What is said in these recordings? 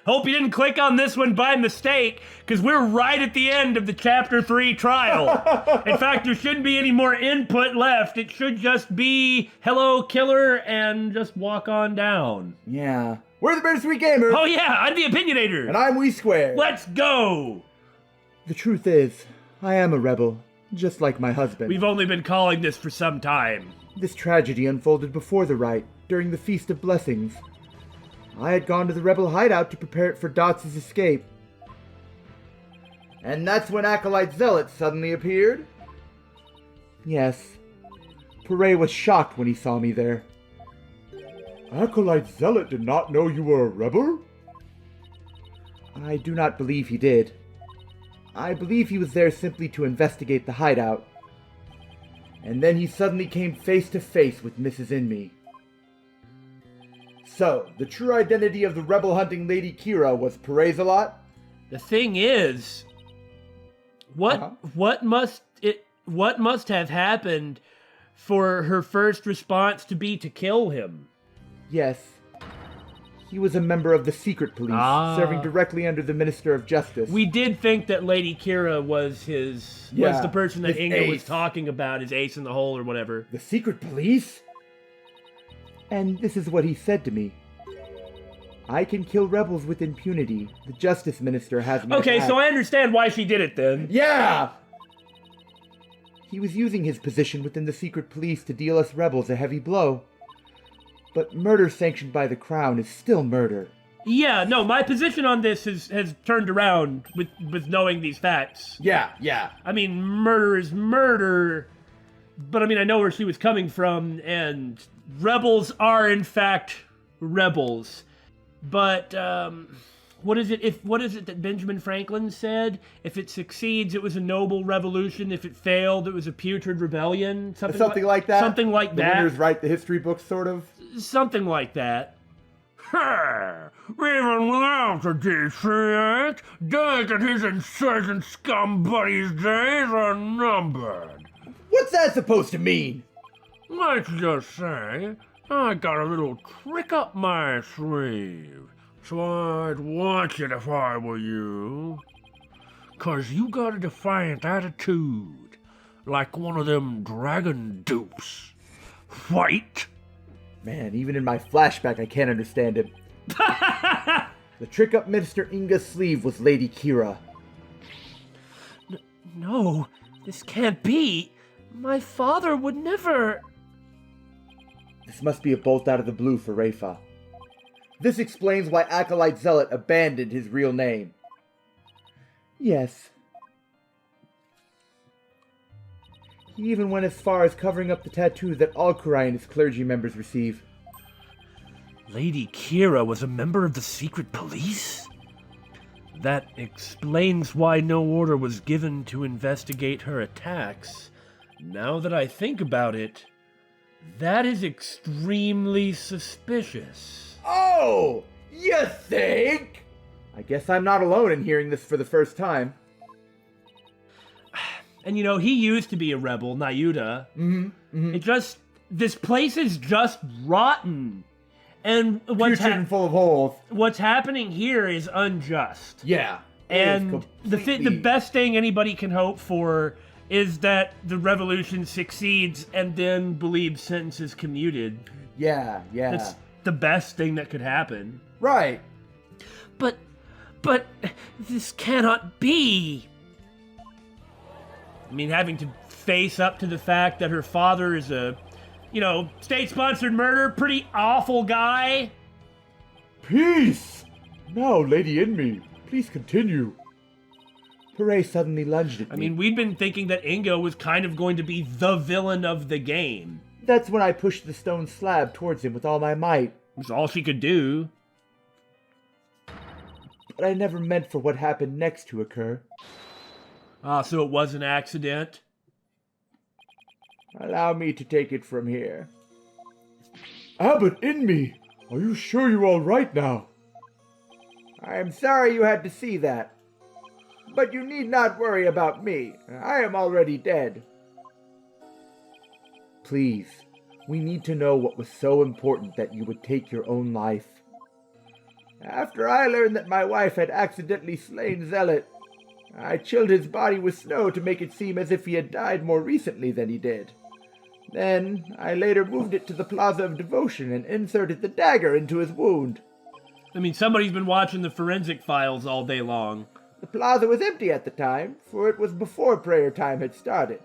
Hope you didn't click on this one by mistake, because we're right at the end of the Chapter 3 trial. In fact, there shouldn't be any more input left. It should just be, hello, killer, and just walk on down. Yeah. We're the Bittersweet Gamers. Oh yeah, I'm the Opinionator. And I'm We Square. Let's go. The truth is, I am a rebel, just like my husband. We've only been calling this for some time. This tragedy unfolded before the Wright, during the Feast of Blessings. I had gone to the rebel hideout to prepare it for Dots' escape. And that's when Acolyte Zealot suddenly appeared? Yes. Pere was shocked when he saw me there. Acolyte Zealot did not know you were a rebel? I do not believe he did. I believe he was there simply to investigate the hideout. And then he suddenly came face to face with Mrs. Inme. So, the true identity of the rebel-hunting Lady Kira was Pere Zealot? The thing is, what must have happened for her first response to be to kill him? Yes. He was a member of the secret police, serving directly under the Minister of Justice. We did think that Lady Kira was was the person that Inga was talking about, his ace in the hole or whatever. The secret police? And this is what he said to me. I can kill rebels with impunity. The Justice Minister has me. Okay, so I understand why she did it then. Yeah! He was using his position within the secret police to deal us rebels a heavy blow. But murder sanctioned by the Crown is still murder. Yeah, no, my position on this has turned around with knowing these facts. Yeah. I mean, murder is murder, but I mean, I know where she was coming from, and rebels are, in fact, rebels. But, what is it that Benjamin Franklin said? If it succeeds, it was a noble revolution. If it failed, it was a putrid rebellion. Something like that? Something like that. The winners write the history books, sort of? Something like that. Even without the defeat, Dink and his insurgent scum buddies' days are numbered. What's that supposed to mean? Let's just say, I got a little trick up my sleeve, so I'd watch it if I were you. 'Cause you got a defiant attitude, like one of them dragon dupes. Fight! Man, even in my flashback, I can't understand him. The trick up Minister Inga's sleeve was Lady Kira. No, this can't be. My father would never... This must be a bolt out of the blue for Rayfa. This explains why Acolyte Zealot abandoned his real name. Yes. He even went as far as covering up the tattoo that all Kurai and his clergy members receive. Lady Kira was a member of the secret police? That explains why no order was given to investigate her attacks. Now that I think about it, that is extremely suspicious. Oh! You think? I guess I'm not alone in hearing this for the first time. And you know, he used to be a rebel, Nayuta. This place is just rotten. And Putrid full of holes. What's happening here is unjust. Yeah. And the best thing anybody can hope for is that the revolution succeeds and then Belieb's sentence is commuted. Yeah. That's the best thing that could happen. Right. But this cannot be. I mean, having to face up to the fact that her father is a, state-sponsored murder, pretty awful guy. Peace! Now, Lady Inme, please continue. Pere suddenly lunged at me. I mean, we'd been thinking that Ingo was kind of going to be the villain of the game. That's when I pushed the stone slab towards him with all my might. It was all she could do. But I never meant for what happened next to occur. Ah, so it was an accident? Allow me to take it from here. Abbot Inme, are you sure you're all right now? I am sorry you had to see that. But you need not worry about me. I am already dead. Please, we need to know what was so important that you would take your own life. After I learned that my wife had accidentally slain Zealot, I chilled his body with snow to make it seem as if he had died more recently than he did. Then, I later moved it to the Plaza of Devotion and inserted the dagger into his wound. I mean, somebody's been watching the forensic files all day long. The plaza was empty at the time, for it was before prayer time had started.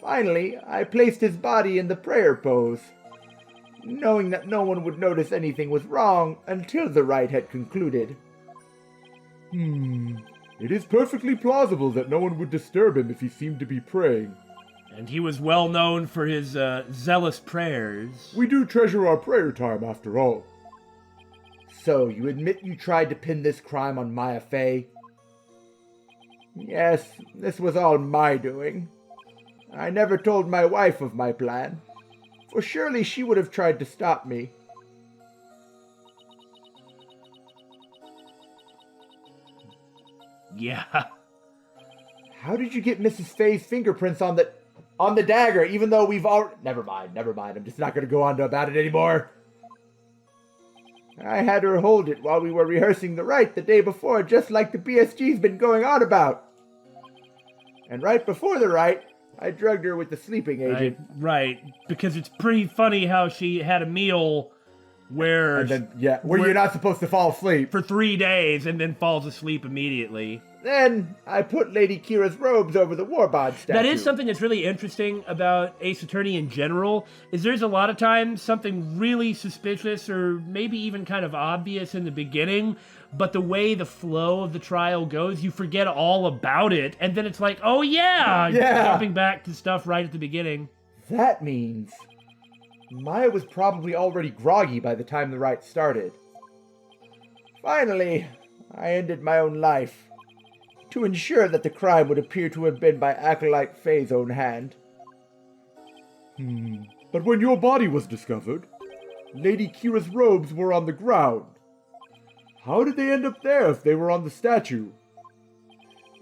Finally, I placed his body in the prayer pose, knowing that no one would notice anything was wrong until the rite had concluded. It is perfectly plausible that no one would disturb him if he seemed to be praying. And he was well known for his zealous prayers. We do treasure our prayer time, after all. So, you admit you tried to pin this crime on Maya Fey? Yes, this was all my doing. I never told my wife of my plan, for surely she would have tried to stop me. Yeah. How did you get Mrs. Fay's fingerprints on the dagger, even though we've already... Never mind. I'm just not going to go on about it anymore. I had her hold it while we were rehearsing the rite the day before, just like the BSG's been going on about. And right before the rite, I drugged her with the sleeping agent. Right, because it's pretty funny how she had a meal where... And then, where you're not supposed to fall asleep. For 3 days and then falls asleep immediately. Then, I put Lady Kira's robes over the warbond statue. That is something that's really interesting about Ace Attorney in general, is there's a lot of times something really suspicious or maybe even kind of obvious in the beginning, but the way the flow of the trial goes, you forget all about it, and then it's like, oh yeah! Jumping back to stuff right at the beginning. That means Maya was probably already groggy by the time the rite started. Finally, I ended my own life, to ensure that the crime would appear to have been by Acolyte Faye's own hand. But when your body was discovered, Lady Kira's robes were on the ground. How did they end up there if they were on the statue?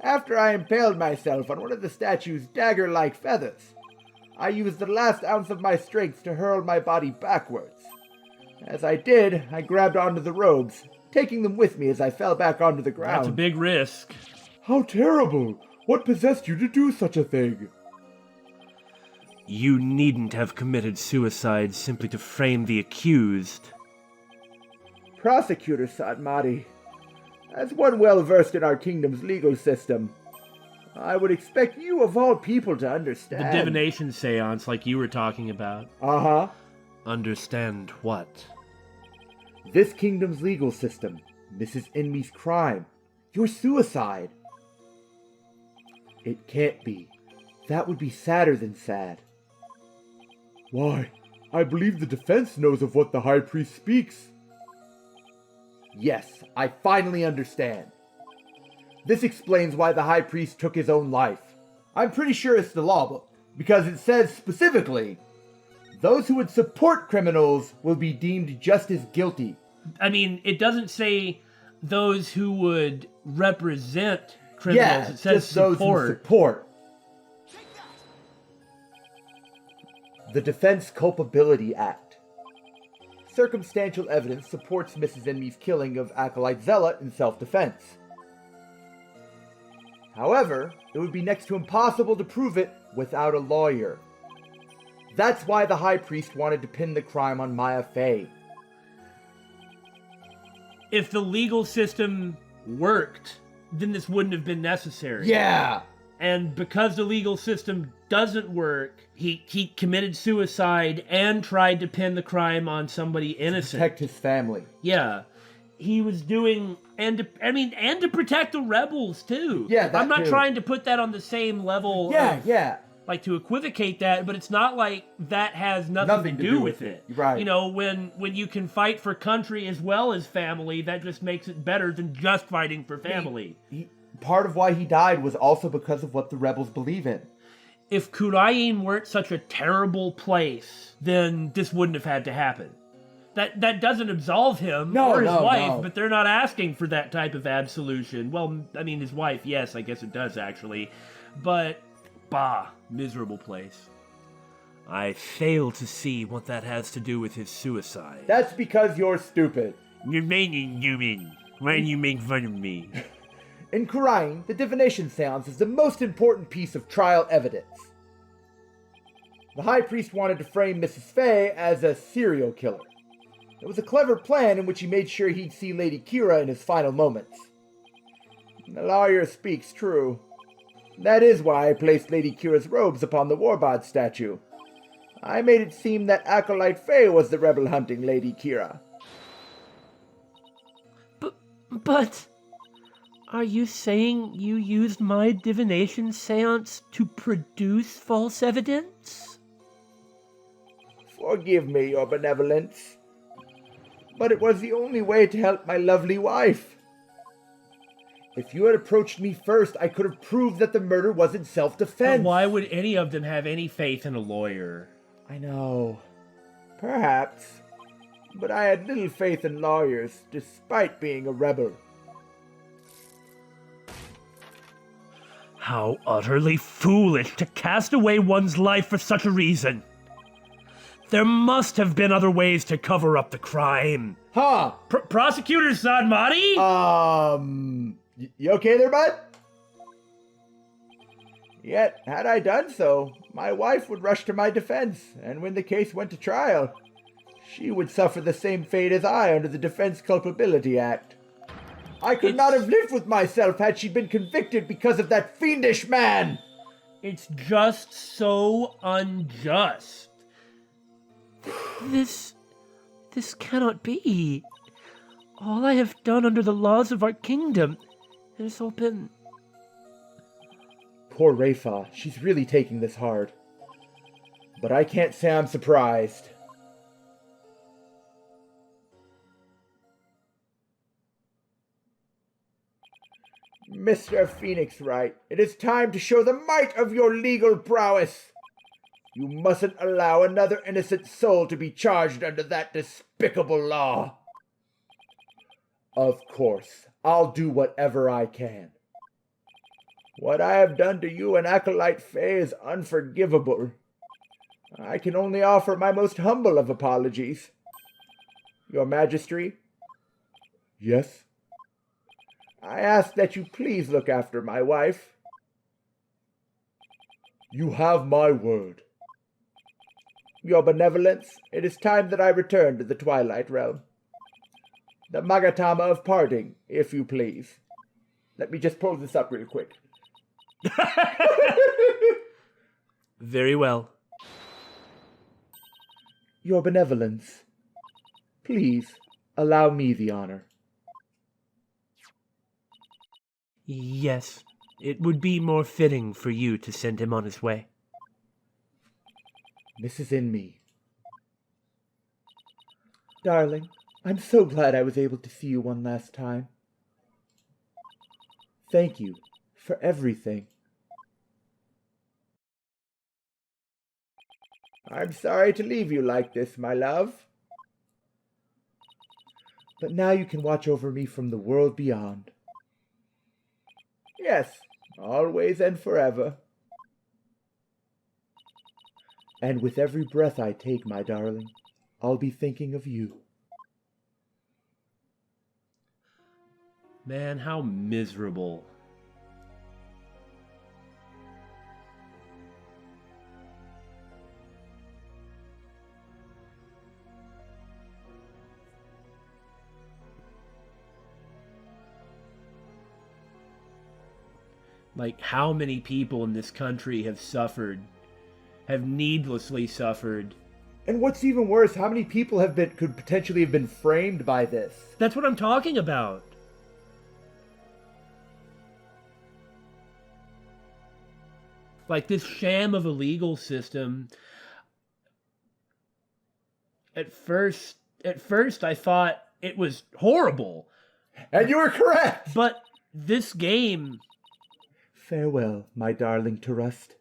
After I impaled myself on one of the statue's dagger-like feathers, I used the last ounce of my strength to hurl my body backwards. As I did, I grabbed onto the robes, taking them with me as I fell back onto the ground. That's a big risk. How terrible! What possessed you to do such a thing? You needn't have committed suicide simply to frame the accused. Prosecutor Sadmati, as one well-versed in our kingdom's legal system, I would expect you of all people to understand. The divination seance like you were talking about. Uh-huh. Understand what? This kingdom's legal system, Mrs. Enmy's crime, your suicide. It can't be. That would be sadder than sad. Why, I believe the defense knows of what the High Priest speaks. Yes, I finally understand. This explains why the High Priest took his own life. I'm pretty sure it's the law book, because it says specifically, those who would support criminals will be deemed just as guilty. I mean, it doesn't say those who would represent criminals. Yeah, it says just those who support. The Defense Culpability Act. Circumstantial evidence supports Mrs. Enmy's killing of Acolyte Zealot in self-defense. However, it would be next to impossible to prove it without a lawyer. That's why the High Priest wanted to pin the crime on Maya Fey. If the legal system worked, then this wouldn't have been necessary. Yeah! And because the legal system doesn't work, he committed suicide and tried to pin the crime on somebody innocent. To protect his family. Yeah. He was doing, and to protect the rebels, too. Yeah, that I'm not too. trying to put that on the same level. Yeah. Like, to equivocate that, but it's not like that has nothing to do with it. Right. You know, when you can fight for country as well as family, that just makes it better than just fighting for family. Part of why he died was also because of what the rebels believe in. If Kurain weren't such a terrible place, then this wouldn't have had to happen. That doesn't absolve him or his wife, but they're not asking for that type of absolution. Well, I mean, his wife, yes, I guess it does, actually. But, miserable place. I fail to see what that has to do with his suicide. That's because you're stupid. You're making human. Why do you make fun of me? In crying, the divination seance is the most important piece of trial evidence. The High Priest wanted to frame Mrs. Fay as a serial killer. It was a clever plan in which he made sure he'd see Lady Kira in his final moments. The lawyer speaks true. That is why I placed Lady Kira's robes upon the Warbod statue. I made it seem that Acolyte Fay was the rebel hunting Lady Kira. But... Are you saying you used my divination seance to produce false evidence? Forgive me, your benevolence. But it was the only way to help my lovely wife. If you had approached me first, I could have proved that the murder was in self-defense. Why would any of them have any faith in a lawyer? I know. Perhaps. But I had little faith in lawyers, despite being a rebel. How utterly foolish to cast away one's life for such a reason. There must have been other ways to cover up the crime. Huh? Prosecutor Sadmati? You okay there, bud? Yet, had I done so, my wife would rush to my defense, and when the case went to trial, she would suffer the same fate as I under the Defense Culpability Act. I could not have lived with myself had she been convicted because of that fiendish man! It's just so unjust. This cannot be. All I have done under the laws of our kingdom has all been... Poor Rayfa, she's really taking this hard. But I can't say I'm surprised. Mr. Phoenix Wright, it is time to show the might of your legal prowess. You mustn't allow another innocent soul to be charged under that despicable law. Of course, I'll do whatever I can. What I have done to you and Acolyte Fay is unforgivable. I can only offer my most humble of apologies. Your Majesty? Yes? I ask that you please look after my wife. You have my word. Your benevolence, it is time that I return to the Twilight Realm. The Magatama of parting, if you please. Let me just pull this up real quick. Very well. Your benevolence, please allow me the honor. Yes, it would be more fitting for you to send him on his way. This is in me. Darling, I'm so glad I was able to see you one last time. Thank you for everything. I'm sorry to leave you like this, my love. But now you can watch over me from the world beyond. Yes, always and forever. And with every breath I take, my darling, I'll be thinking of you. Man, how miserable. Like, how many people in this country have suffered, have needlessly suffered. And what's even worse, how many people could potentially have been framed by this? That's what I'm talking about. Like, this sham of a legal system. At first I thought it was horrible. And you were correct! But this game... Farewell, my darling Trust.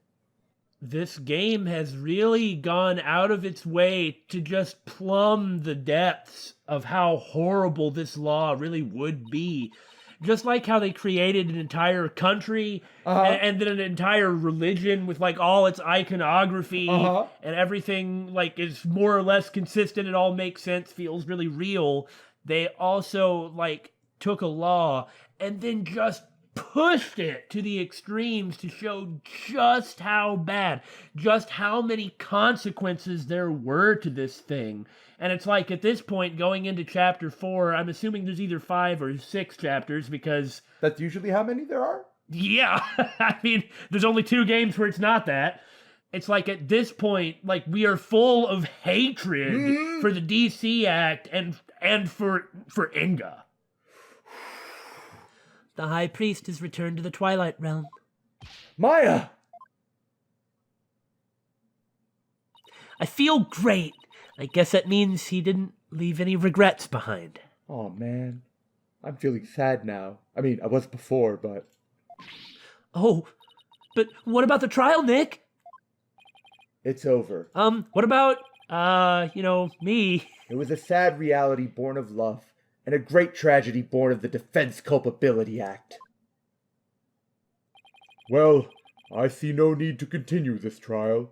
This game has really gone out of its way to just plumb the depths of how horrible this law really would be. Just like how they created an entire country and then an entire religion with like all its iconography and everything like is more or less consistent. It all makes sense, feels really real. they also, like, took a law and then just pushed it to the extremes to show just how bad, just how many consequences there were to this thing. And it's like, at this point, going into chapter 4, I'm assuming there's either 5 or 6 chapters, because... That's usually how many there are? Yeah, I mean, there's only 2 games where it's not that. It's like, at this point, like, we are full of hatred for the DC Act and for Inga. The High Priest has returned to the Twilight Realm. Maya! I feel great. I guess that means he didn't leave any regrets behind. Oh, man. I'm feeling sad now. I mean, I was before, but... Oh, but what about the trial, Nick? It's over. What about, me? It was a sad reality born of love, and a great tragedy born of the Defense Culpability Act. Well, I see no need to continue this trial.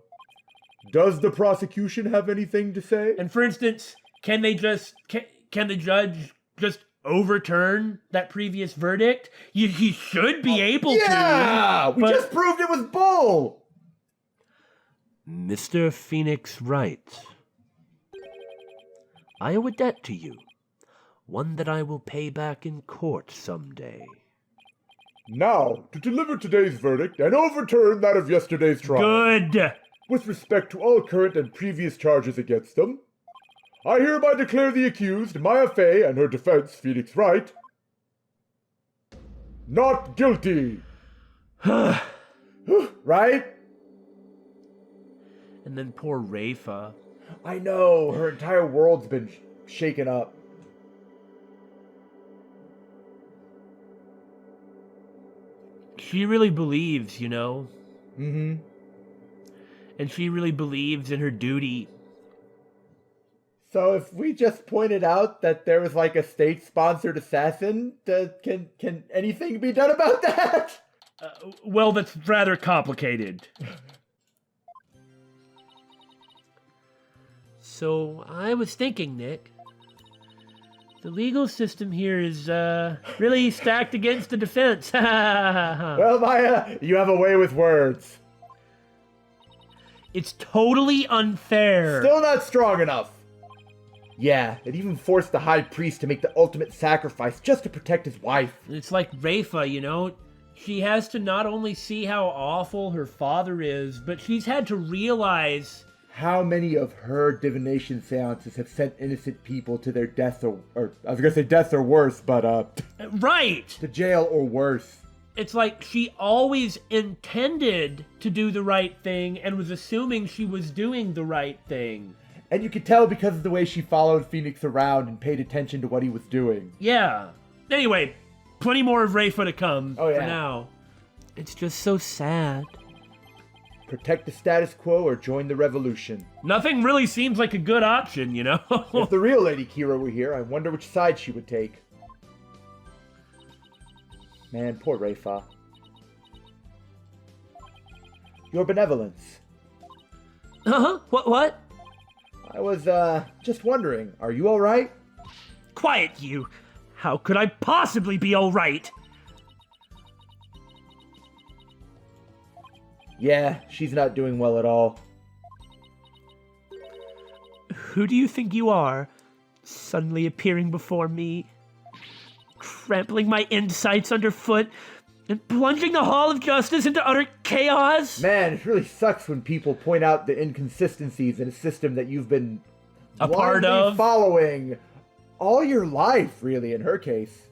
Does the prosecution have anything to say? And for instance, can the judge just overturn that previous verdict? He should be able to. Yeah! We just proved it was bull! Mr. Phoenix Wright, I owe a debt to you. One that I will pay back in court someday. Now, to deliver today's verdict and overturn that of yesterday's trial. Good! With respect to all current and previous charges against them, I hereby declare the accused, Maya Fey, and her defense, Phoenix Wright, not guilty. Right? And then poor Rayfa. I know, her entire world's been shaken up. She really believes, you know? Mm-hmm. And she really believes in her duty. So if we just pointed out that there was like a state-sponsored assassin, can anything be done about that? Well, that's rather complicated. So, I was thinking, Nick, the legal system here is really stacked against the defense. Well, Maya, you have a way with words. It's totally unfair. Still not strong enough. Yeah, it even forced the High Priest to make the ultimate sacrifice just to protect his wife. It's like Rayfa, you know? She has to not only see how awful her father is, but she's had to realize... How many of her divination seances have sent innocent people to their death or I was gonna say death or worse, but Right! To jail or worse. It's like she always intended to do the right thing and was assuming she was doing the right thing. And you could tell because of the way she followed Phoenix around and paid attention to what he was doing. Yeah. Anyway, plenty more of Rayfa to come for now. It's just so sad. Protect the status quo or join the revolution. Nothing really seems like a good option, you know? If the real Lady Kira were here, I wonder which side she would take. Man, poor Rayfa. Your benevolence. Uh-huh. What? I was, just wondering, are you alright? Quiet, you. How could I possibly be alright? Yeah, she's not doing well at all. Who do you think you are, suddenly appearing before me, trampling my insights underfoot, and plunging the Hall of Justice into utter chaos? Man, it really sucks when people point out the inconsistencies in a system that you've been a part of, following all your life, really, in her case.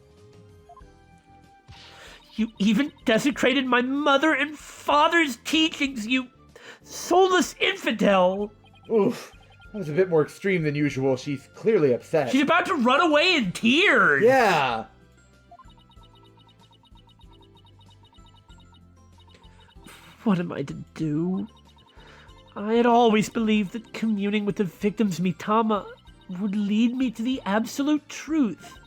You even desecrated my mother and father's teachings, you soulless infidel! Oof, that was a bit more extreme than usual. She's clearly upset. She's about to run away in tears! Yeah! What am I to do? I had always believed that communing with the victim's Mitama would lead me to the absolute truth.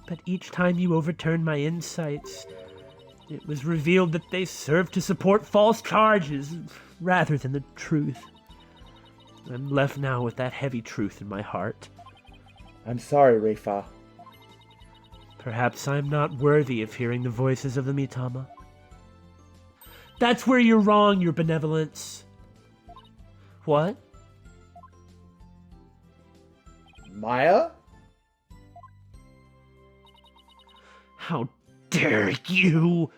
But each time you overturned my insights, it was revealed that they served to support false charges rather than the truth. I'm left now with that heavy truth in my heart. I'm sorry, Rayfa. Perhaps I'm not worthy of hearing the voices of the Mitama. That's where you're wrong, your benevolence. What? Maya? How dare you!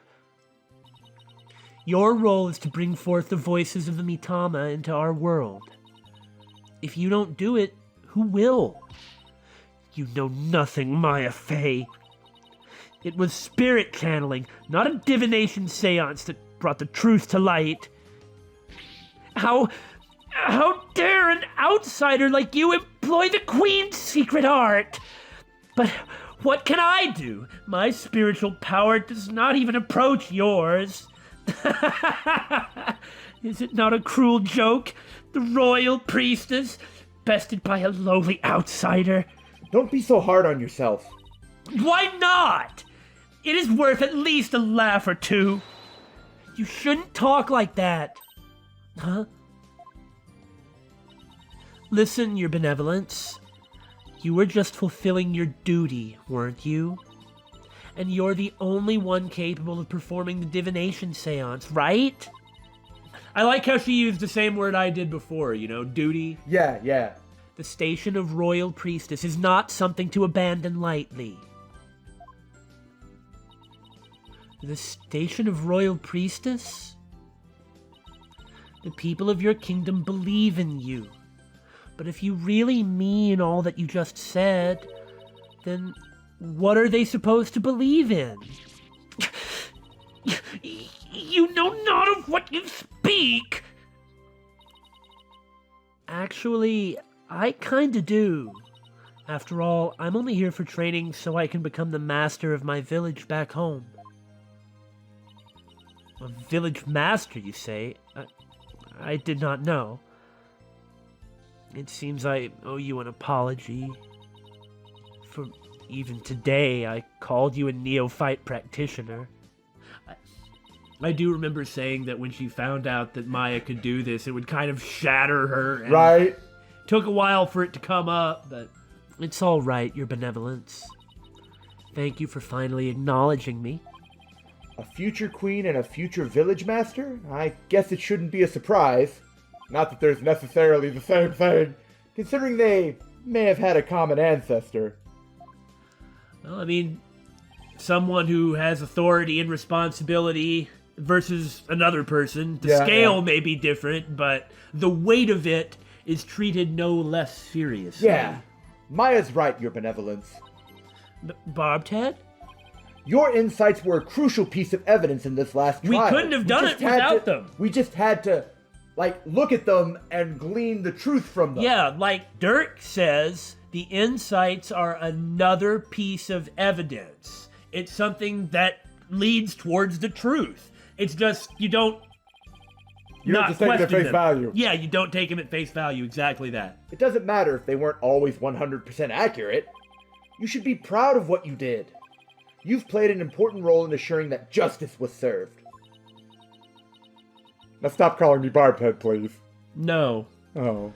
Your role is to bring forth the voices of the Mitama into our world. If you don't do it, who will? You know nothing, Maya Fey. It was spirit channeling, not a divination seance that brought the truth to light. How dare an outsider like you employ the Queen's secret art? But what can I do? My spiritual power does not even approach yours. Is it not a cruel joke? The royal priestess, bested by a lowly outsider. Don't be so hard on yourself. Why not? It is worth at least a laugh or two. You shouldn't talk like that. Huh? Listen, your benevolence. You were just fulfilling your duty, weren't you? And you're the only one capable of performing the divination seance, right? I like how she used the same word I did before, duty. Yeah. The station of royal priestess is not something to abandon lightly. The station of royal priestess? The people of your kingdom believe in you. But if you really mean all that you just said, then what are they supposed to believe in? You know not of what you speak! Actually, I kinda do. After all, I'm only here for training so I can become the master of my village back home. A village master, you say? I did not know. It seems I owe you an apology. For even today, I called you a neophyte practitioner. I do remember saying that when she found out that Maya could do this, it would kind of shatter her. And Right. Took a while for it to come up, but it's all right, your benevolence. Thank you for finally acknowledging me. A future queen and a future village master? I guess it shouldn't be a surprise. Not that there's necessarily the same thing, considering they may have had a common ancestor. Well, I mean, someone who has authority and responsibility versus another person, the scale may be different, but the weight of it is treated no less seriously. Yeah, Maya's right, your benevolence. Barbed Head? Your insights were a crucial piece of evidence in this last trial. We couldn't have done it without them. We just had to, look at them and glean the truth from them. Yeah, like Dirk says, the insights are another piece of evidence. It's something that leads towards the truth. It's just, you don't just take it at face value. Yeah, you don't take them at face value, exactly that. It doesn't matter if they weren't always 100% accurate. You should be proud of what you did. You've played an important role in assuring that justice was served. Now stop calling me Barbhead, please. No. Oh.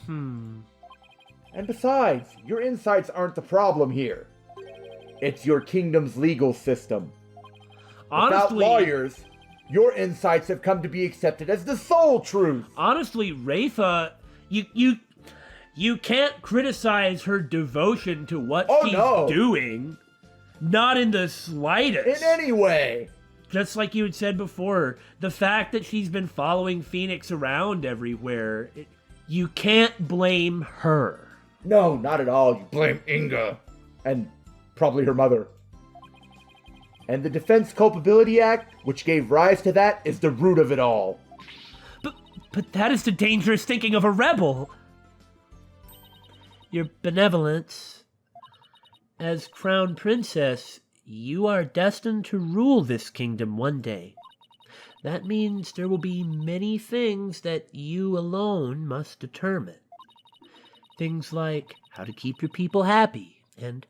And besides, your insights aren't the problem here. It's your kingdom's legal system. Honestly, without lawyers, your insights have come to be accepted as the sole truth. Honestly, Rayfa, you can't criticize her devotion to what she's doing. Not in the slightest. In any way. Just like you had said before, the fact that she's been following Phoenix around everywhere, you can't blame her. No, not at all. You blame Inga. And probably her mother. And the Defense Culpability Act, which gave rise to that, is the root of it all. But that is the dangerous thinking of a rebel. Your benevolence. As Crown Princess, you are destined to rule this kingdom one day. That means there will be many things that you alone must determine. Things like how to keep your people happy, and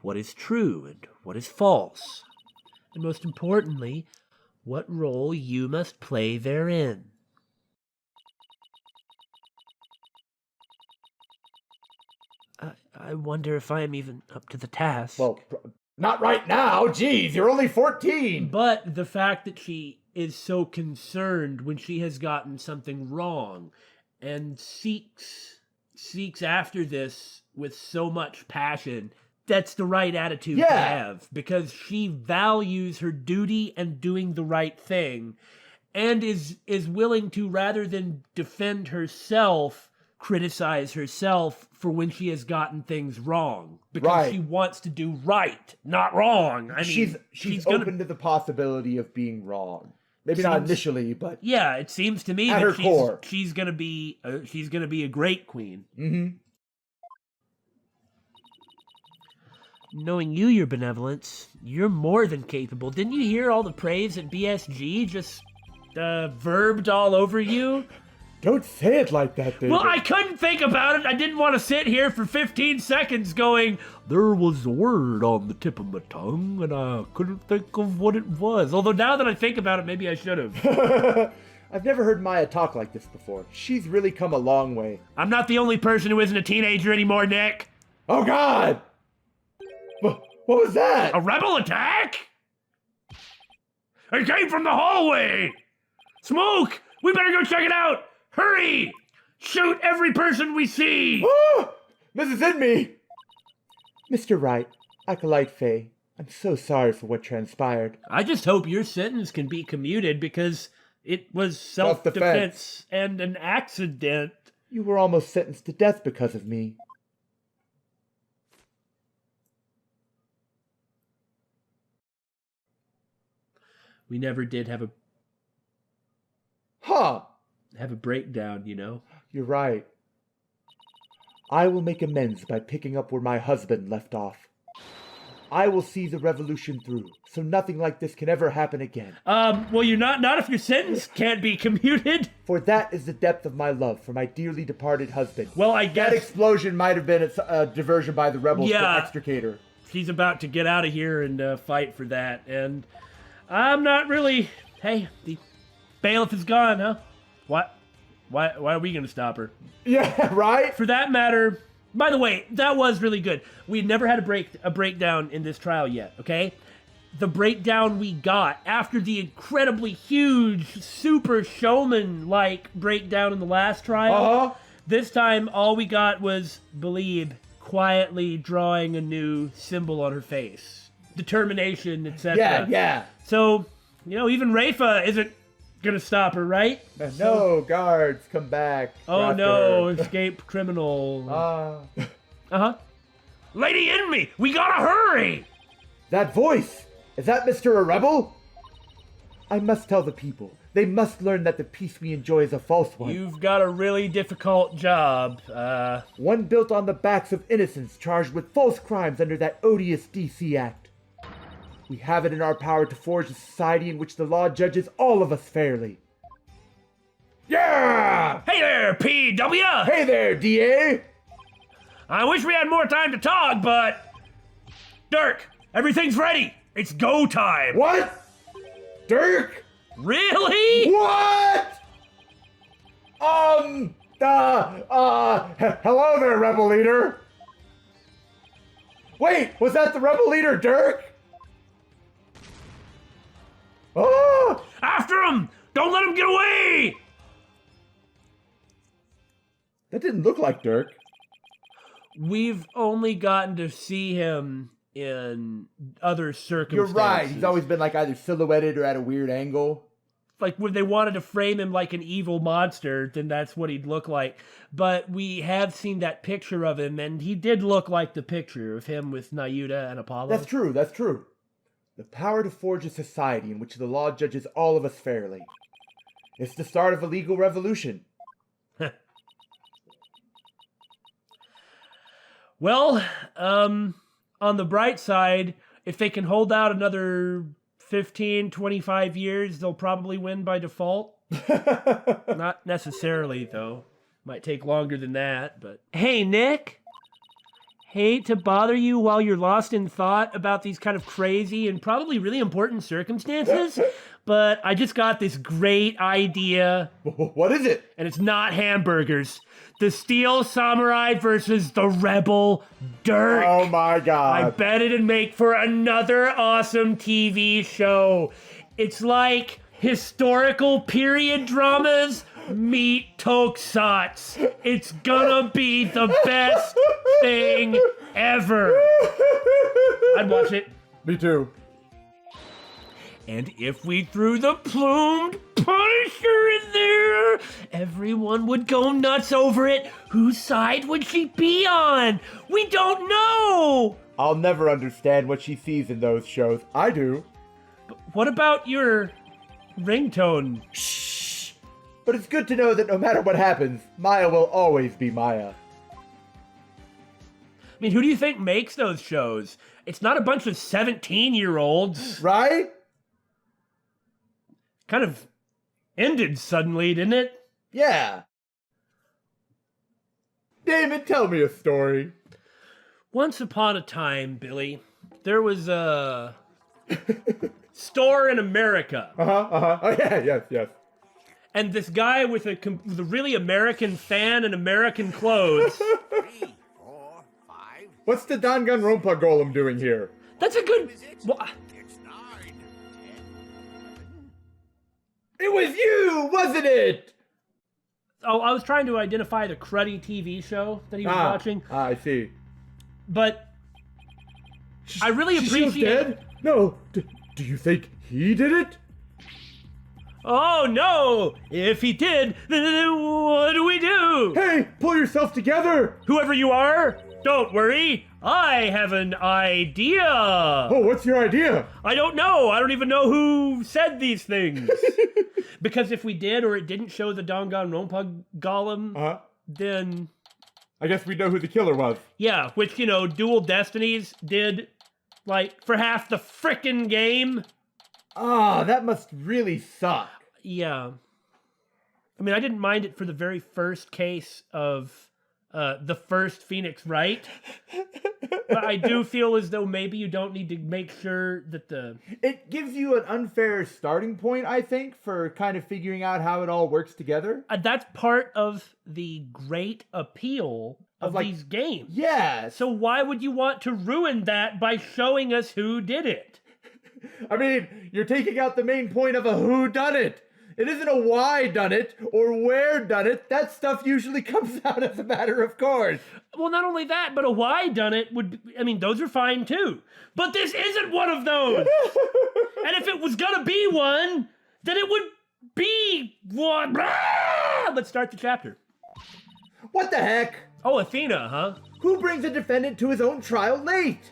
what is true and what is false. And most importantly, what role you must play therein. I wonder if I am even up to the task. Well, not right now. Jeez, you're only 14. But the fact that she is so concerned when she has gotten something wrong and seeks after this with so much passion, that's the right attitude to have, because she values her duty and doing the right thing, and is willing to, rather than defend herself, criticize herself for when she has gotten things wrong, because she wants to do right, not wrong. I mean, she's open to the possibility of being wrong. Maybe not initially, but yeah, it seems to me at her core, she's gonna be a great queen. Mm-hmm. Knowing you, your benevolence, you're more than capable. Didn't you hear all the praise at BSG just verbed all over you? Don't say it like that, David. Well, I couldn't think about it. I didn't want to sit here for 15 seconds going, there was a word on the tip of my tongue, and I couldn't think of what it was. Although now that I think about it, maybe I should have. I've never heard Maya talk like this before. She's really come a long way. I'm not the only person who isn't a teenager anymore, Nick. Oh, God! What was that? A rebel attack? It came from the hallway! Smoke! We better go check it out! Hurry! Shoot every person we see! Oh, this is in me! Mr. Wright, Acolyte Faye, I'm so sorry for what transpired. I just hope your sentence can be commuted, because it was self-defense and an accident. You were almost sentenced to death because of me. We never did have a breakdown, you know? You're right. I will make amends by picking up where my husband left off. I will see the revolution through, so nothing like this can ever happen again. Well, you're not if your sentence can't be commuted. For that is the depth of my love for my dearly departed husband. Well, I guess that explosion might have been a diversion by the rebels to extricate her. She's about to get out of here and fight for that, and I'm not really... Hey, the bailiff is gone, huh? Why are we gonna stop her? Yeah, right? For that matter, by the way, that was really good. We'd never had a breakdown in this trial yet, okay? The breakdown we got after the incredibly huge, super showman-like breakdown in the last trial, this time all we got was Believe quietly drawing a new symbol on her face. Determination, etc. Yeah. So, even Rayfa isn't gonna stop her, right? No, guards, come back. Oh no, escaped criminal. Lady in me, we gotta hurry! That voice, is that Mr. a Rebel? I must tell the people. They must learn that the peace we enjoy is a false one. You've got a really difficult job. One built on the backs of innocents charged with false crimes under that odious DC Act. We have it in our power to forge a society in which the law judges all of us fairly. Yeah! Hey there, PW! Hey there, DA! I wish we had more time to talk, but... Dirk, everything's ready! It's go time! What? Dirk? Really? What? Hello there, Rebel Leader! Wait, was that the Rebel Leader, Dirk? Oh! After him! Don't let him get away! That didn't look like Dirk. We've only gotten to see him in other circumstances. You're right. He's always been like either silhouetted or at a weird angle. Like when they wanted to frame him like an evil monster, then that's what he'd look like. But we have seen that picture of him, and he did look like the picture of him with Nayuta and Apollo. That's true. The power to forge a society in which the law judges all of us fairly. It's the start of a legal revolution. Well, on the bright side, if they can hold out another 15, 25 years, they'll probably win by default. Not necessarily, though. Might take longer than that, but... Hey, Nick! hate to bother you while you're lost in thought about these kind of crazy and probably really important circumstances, but I just got this great idea. What is it? And it's not hamburgers. The Steel Samurai versus the Rebel Dirk. Oh my god. I bet it'd make for another awesome TV show. It's like historical period dramas meet tokusatsu. It's gonna be the best thing ever. I'd watch it. Me too. And if we threw the plumed Punisher in there, everyone would go nuts over it. Whose side would she be on? We don't know! I'll never understand what she sees in those shows. I do. But what about your ringtone? Shh. But it's good to know that no matter what happens, Maya will always be Maya. I mean, who do you think makes those shows? It's not a bunch of 17-year-olds. Right? Kind of ended suddenly, didn't it? Yeah. David, tell me a story. Once upon a time, Billy, there was a store in America. Oh, yeah, yes. And this guy with a really American fan and American clothes. 3, 4, 5. What's the Danganronpa golem doing here? That's a good... It's 9, 10. It was you, wasn't it? Oh, I was trying to identify the cruddy TV show that he was watching. I see. But I really appreciate... She's dead? No. Do you think he did it? Oh, no! If he did, then what do we do? Hey, pull yourself together! Whoever you are, don't worry. I have an idea. Oh, what's your idea? I don't know. I don't even know who said these things. Because if we did or it didn't show the Danganronpa golem, then... I guess we know who the killer was. Yeah, which, Dual Destinies did, for half the frickin' game. Ah, that must really suck. Yeah. I mean, I didn't mind it for the very first case of the first Phoenix Wright. But I do feel as though maybe you don't need to make sure that the... It gives you an unfair starting point, I think, for kind of figuring out how it all works together. That's part of the great appeal of these games. Yeah. So why would you want to ruin that by showing us who did it? I mean, you're taking out the main point of a who done it. It isn't a why done it or where done it. That stuff usually comes out as a matter of course. Well, not only that, but a why done it those are fine too. But this isn't one of those. And if it was gonna be one, then it would be one. Let's start the chapter. What the heck? Oh, Athena, huh? Who brings a defendant to his own trial late?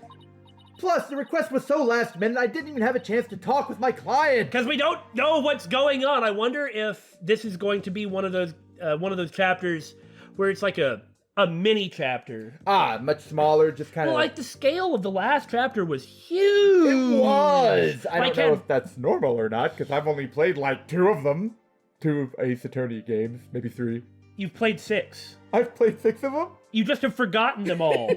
Plus, the request was so last minute, I didn't even have a chance to talk with my client. Because we don't know what's going on. I wonder if this is going to be one of those chapters where it's like a mini chapter. Much smaller, just kind of... Well, the scale of the last chapter was huge. It was! I don't know if that's normal or not, because I've only played 2 of them. 2 Ace Attorney games, maybe 3. You've played 6. I've played 6 of them? You just have forgotten them all.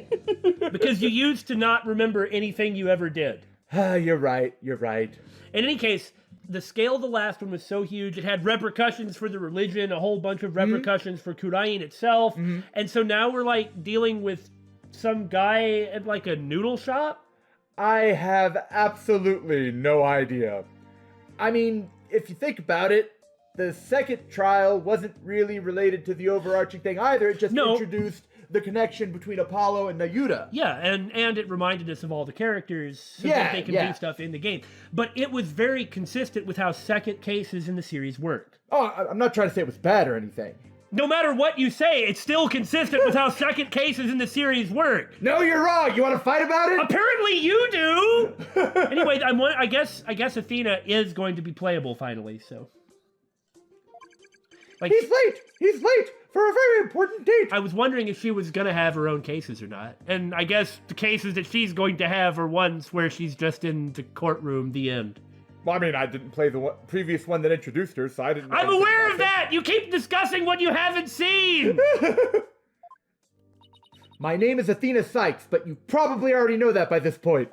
Because you used to not remember anything you ever did. You're right. In any case, the scale of the last one was so huge, it had repercussions for the religion, a whole bunch of repercussions for Kurain itself, and so now we're dealing with some guy at a noodle shop? I have absolutely no idea. I mean, if you think about it, the second trial wasn't really related to the overarching thing either, it just introduced the connection between Apollo and Nayuta. Yeah, and it reminded us of all the characters so that they can do stuff in the game. But it was very consistent with how second cases in the series work. Oh, I'm not trying to say it was bad or anything. No matter what you say, it's still consistent with how second cases in the series work. No, you're wrong. You want to fight about it? Apparently you do! Anyway, I guess Athena is going to be playable finally, so... He's late for a very important date. I was wondering if she was going to have her own cases or not. And I guess the cases that she's going to have are ones where she's just in the courtroom, the end. Well, I mean, I didn't play the previous one that introduced her, so I didn't know. I'm aware of that! You keep discussing what you haven't seen! My name is Athena Sykes, but you probably already know that by this point.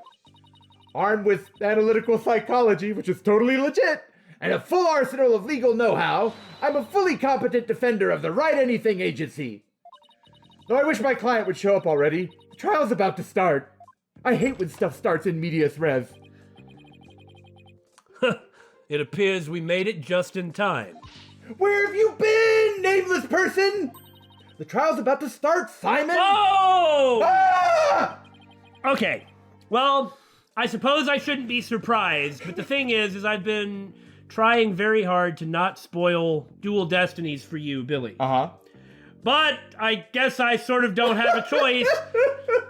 Armed with analytical psychology, which is totally legit, and a full arsenal of legal know-how, I'm a fully competent defender of the Wright Anything Agency. Though I wish my client would show up already. The trial's about to start. I hate when stuff starts in medias res. It appears we made it just in time. Where have you been, nameless person? The trial's about to start, Simon! Oh! Ah! Okay, well, I suppose I shouldn't be surprised, but the thing is I've been trying very hard to not spoil Dual Destinies for you, Billy. Uh-huh. But I guess I sort of don't have a choice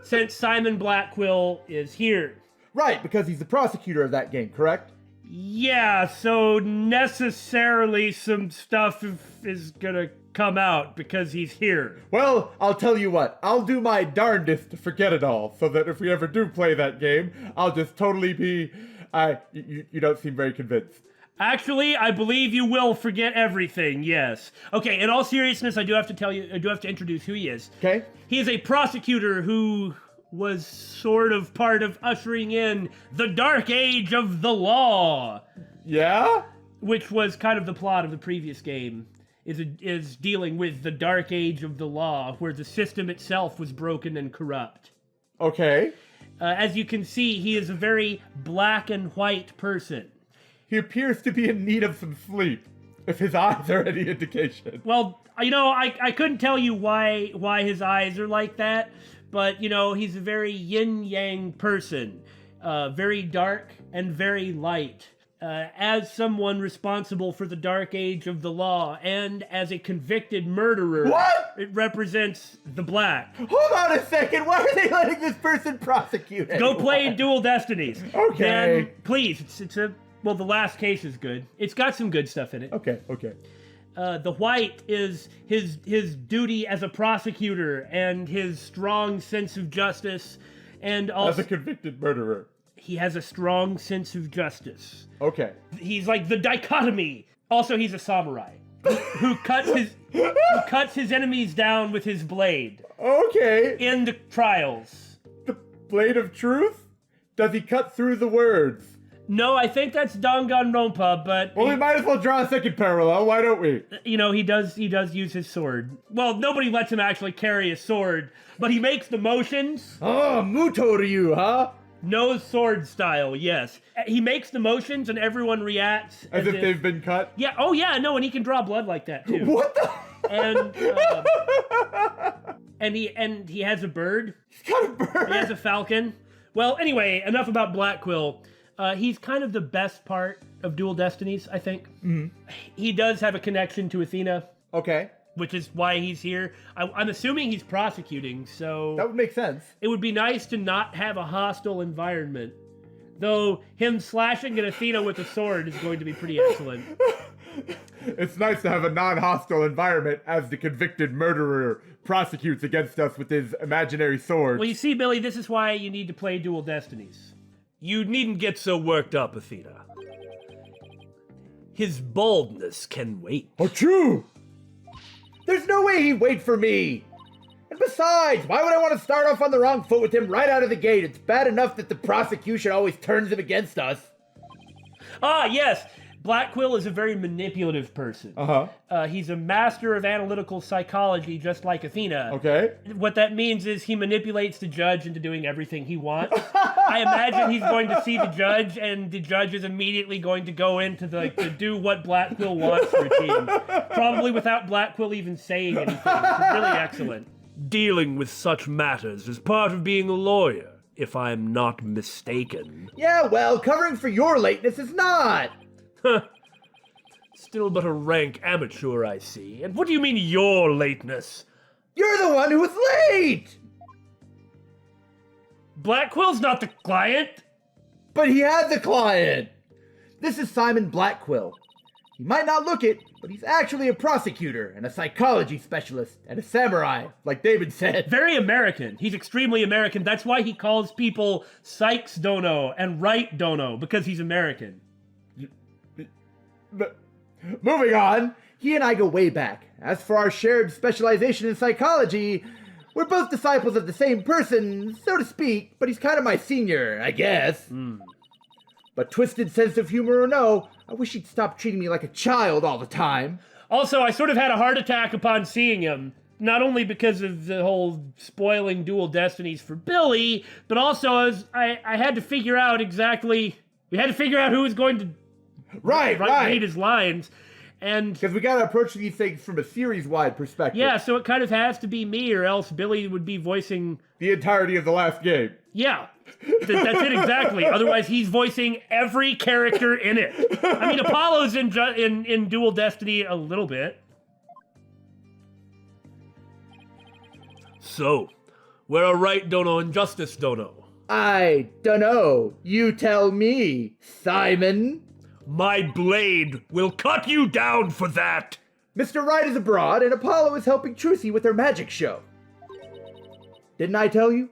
since Simon Blackquill is here. Right, because he's the prosecutor of that game, correct? Yeah, so necessarily some stuff is gonna come out because he's here. Well, I'll tell you what, I'll do my darndest to forget it all, so that if we ever do play that game, I'll just totally be... You don't seem very convinced. Actually, I believe you will forget everything, yes. Okay, in all seriousness, I do have to introduce who he is. Okay? He is a prosecutor who was sort of part of ushering in the dark age of the law. Yeah? Which was kind of the plot of the previous game, is dealing with the dark age of the law, where the system itself was broken and corrupt. Okay. As you can see, he is a very black and white person. He appears to be in need of some sleep, if his eyes are any indication. Well, you know, I couldn't tell you why his eyes are like that, but, you know, he's a very yin-yang person. Very dark and very light. As someone responsible for the dark age of the law, and as a convicted murderer... What? It represents the black. Hold on a second, why are they letting this person prosecute Go anyone? play Dual Destinies. Okay. Then, please, well, the last case is good. It's got some good stuff in it. Okay. The white is his duty as a prosecutor and his strong sense of justice, and also As a convicted murderer. he has a strong sense of justice. Okay. He's like the dichotomy. Also, he's a samurai who cuts his enemies down with his blade Okay. in the trials. The blade of truth? Does he cut through the words? No, I think that's Danganronpa, but Well, we might as well draw a second parallel, why don't we? you know, he does use his sword. Well, nobody lets him actually carry a sword, but he makes the motions. Oh, Muto to you, huh? No sword style, yes. He makes the motions and everyone reacts As if they've been cut? Yeah, oh yeah, no, and he can draw blood like that too. What the? And he has a bird. He's got a bird. He has a falcon. Well, anyway, enough about Blackquill. He's kind of the best part of Dual Destinies, I think. Mm-hmm. He does have a connection to Athena, Okay. which is why he's here. I'm assuming he's prosecuting, so That would make sense. it would be nice to not have a hostile environment. Though him slashing at Athena with a sword is going to be pretty excellent. It's nice to have a non-hostile environment as the convicted murderer prosecutes against us with his imaginary sword. Well, you see, Billy, this is why you need to play Dual Destinies. You needn't get so worked up, Athena. His baldness can wait. Oh, true! There's no way he'd wait for me! And besides, why would I want to start off on the wrong foot with him right out of the gate? It's bad enough that the prosecution always turns him against us. Ah, yes! Blackquill is a very manipulative person. Uh-huh. He's a master of analytical psychology, just like Athena. Okay. What that means is he manipulates the judge into doing everything he wants. I imagine he's going to see the judge, and the judge is immediately going to go into the do what Blackquill wants routine. Probably without Blackquill even saying anything. It's really excellent. Dealing with such matters is part of being a lawyer, if I'm not mistaken. Yeah, well, covering for your lateness is not. Still but a rank amateur, I see. And what do you mean, your lateness? You're the one who was late! Blacquill's not the client! But he had the client! This is Simon Blackquill. He might not look it, but he's actually a prosecutor and a psychology specialist and a samurai, like David said. Very American. He's extremely American. That's why he calls people Sykes Dono and Wright Dono, because he's American. But moving on, he and I go way back. As for our shared specialization in psychology, We're both disciples of the same person, so to speak, but he's kind of my senior, I guess. But twisted sense of humor or no, I wish he'd stop treating me like a child all the time. Also, I sort of had a heart attack upon seeing him. Not only because of the whole spoiling dual destinies for Billy, but also as I had to figure out exactly... We had to figure out who was going to read his lines. And because we got to approach these things from a series-wide perspective. Yeah, so it kind of has to be me, or else Billy would be voicing... the entirety of the last game. Yeah, that's it exactly. Otherwise, he's voicing every character in it. I mean, Apollo's in Dual Destiny a little bit. So, where are Wright Dono and Justice Dono? I dunno. You tell me, Simon. My blade will cut you down for that! Mr. Wright is abroad, and Apollo is helping Trucy with her magic show. Didn't I tell you?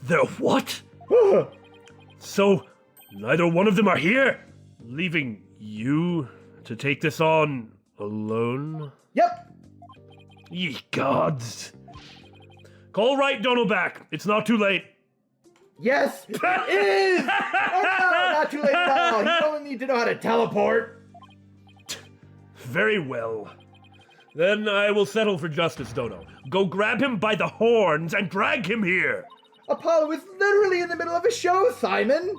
They're what? So, neither one of them are here? Leaving you to take this on alone? Yep. Ye gods. Call Wright Dono back. It's not too late. Yes, it is! Oh no, not too late at all. You only need to know how to teleport. Very well. Then I will settle for Justice Dono. Go grab him by the horns and drag him here. Apollo is literally in the middle of a show, Simon.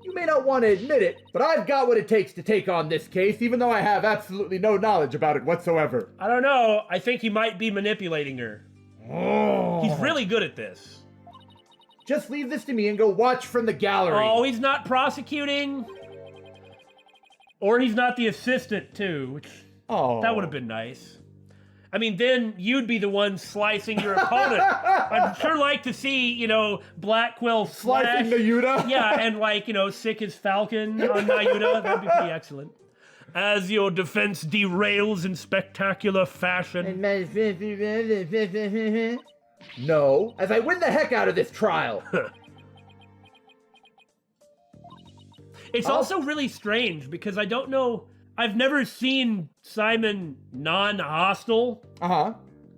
You may not want to admit it, but I've got what it takes to take on this case, even though I have absolutely no knowledge about it whatsoever. I don't know. I think he might be manipulating her. Oh. He's really good at this. Just leave this to me and go watch from the gallery. Oh, he's not prosecuting? Or he's not the assistant, too, which... Oh. That would have been nice. I mean, then you'd be the one slicing your opponent. I'd sure like to see, Blackquill Slicing Nayuta? Yeah, and sick as Falcon on Nayuta. That'd be pretty excellent. As your defense derails in spectacular fashion. No, as I win the heck out of this trial. It's also really strange because I don't know... I've never seen Simon non-hostile. Uh-huh.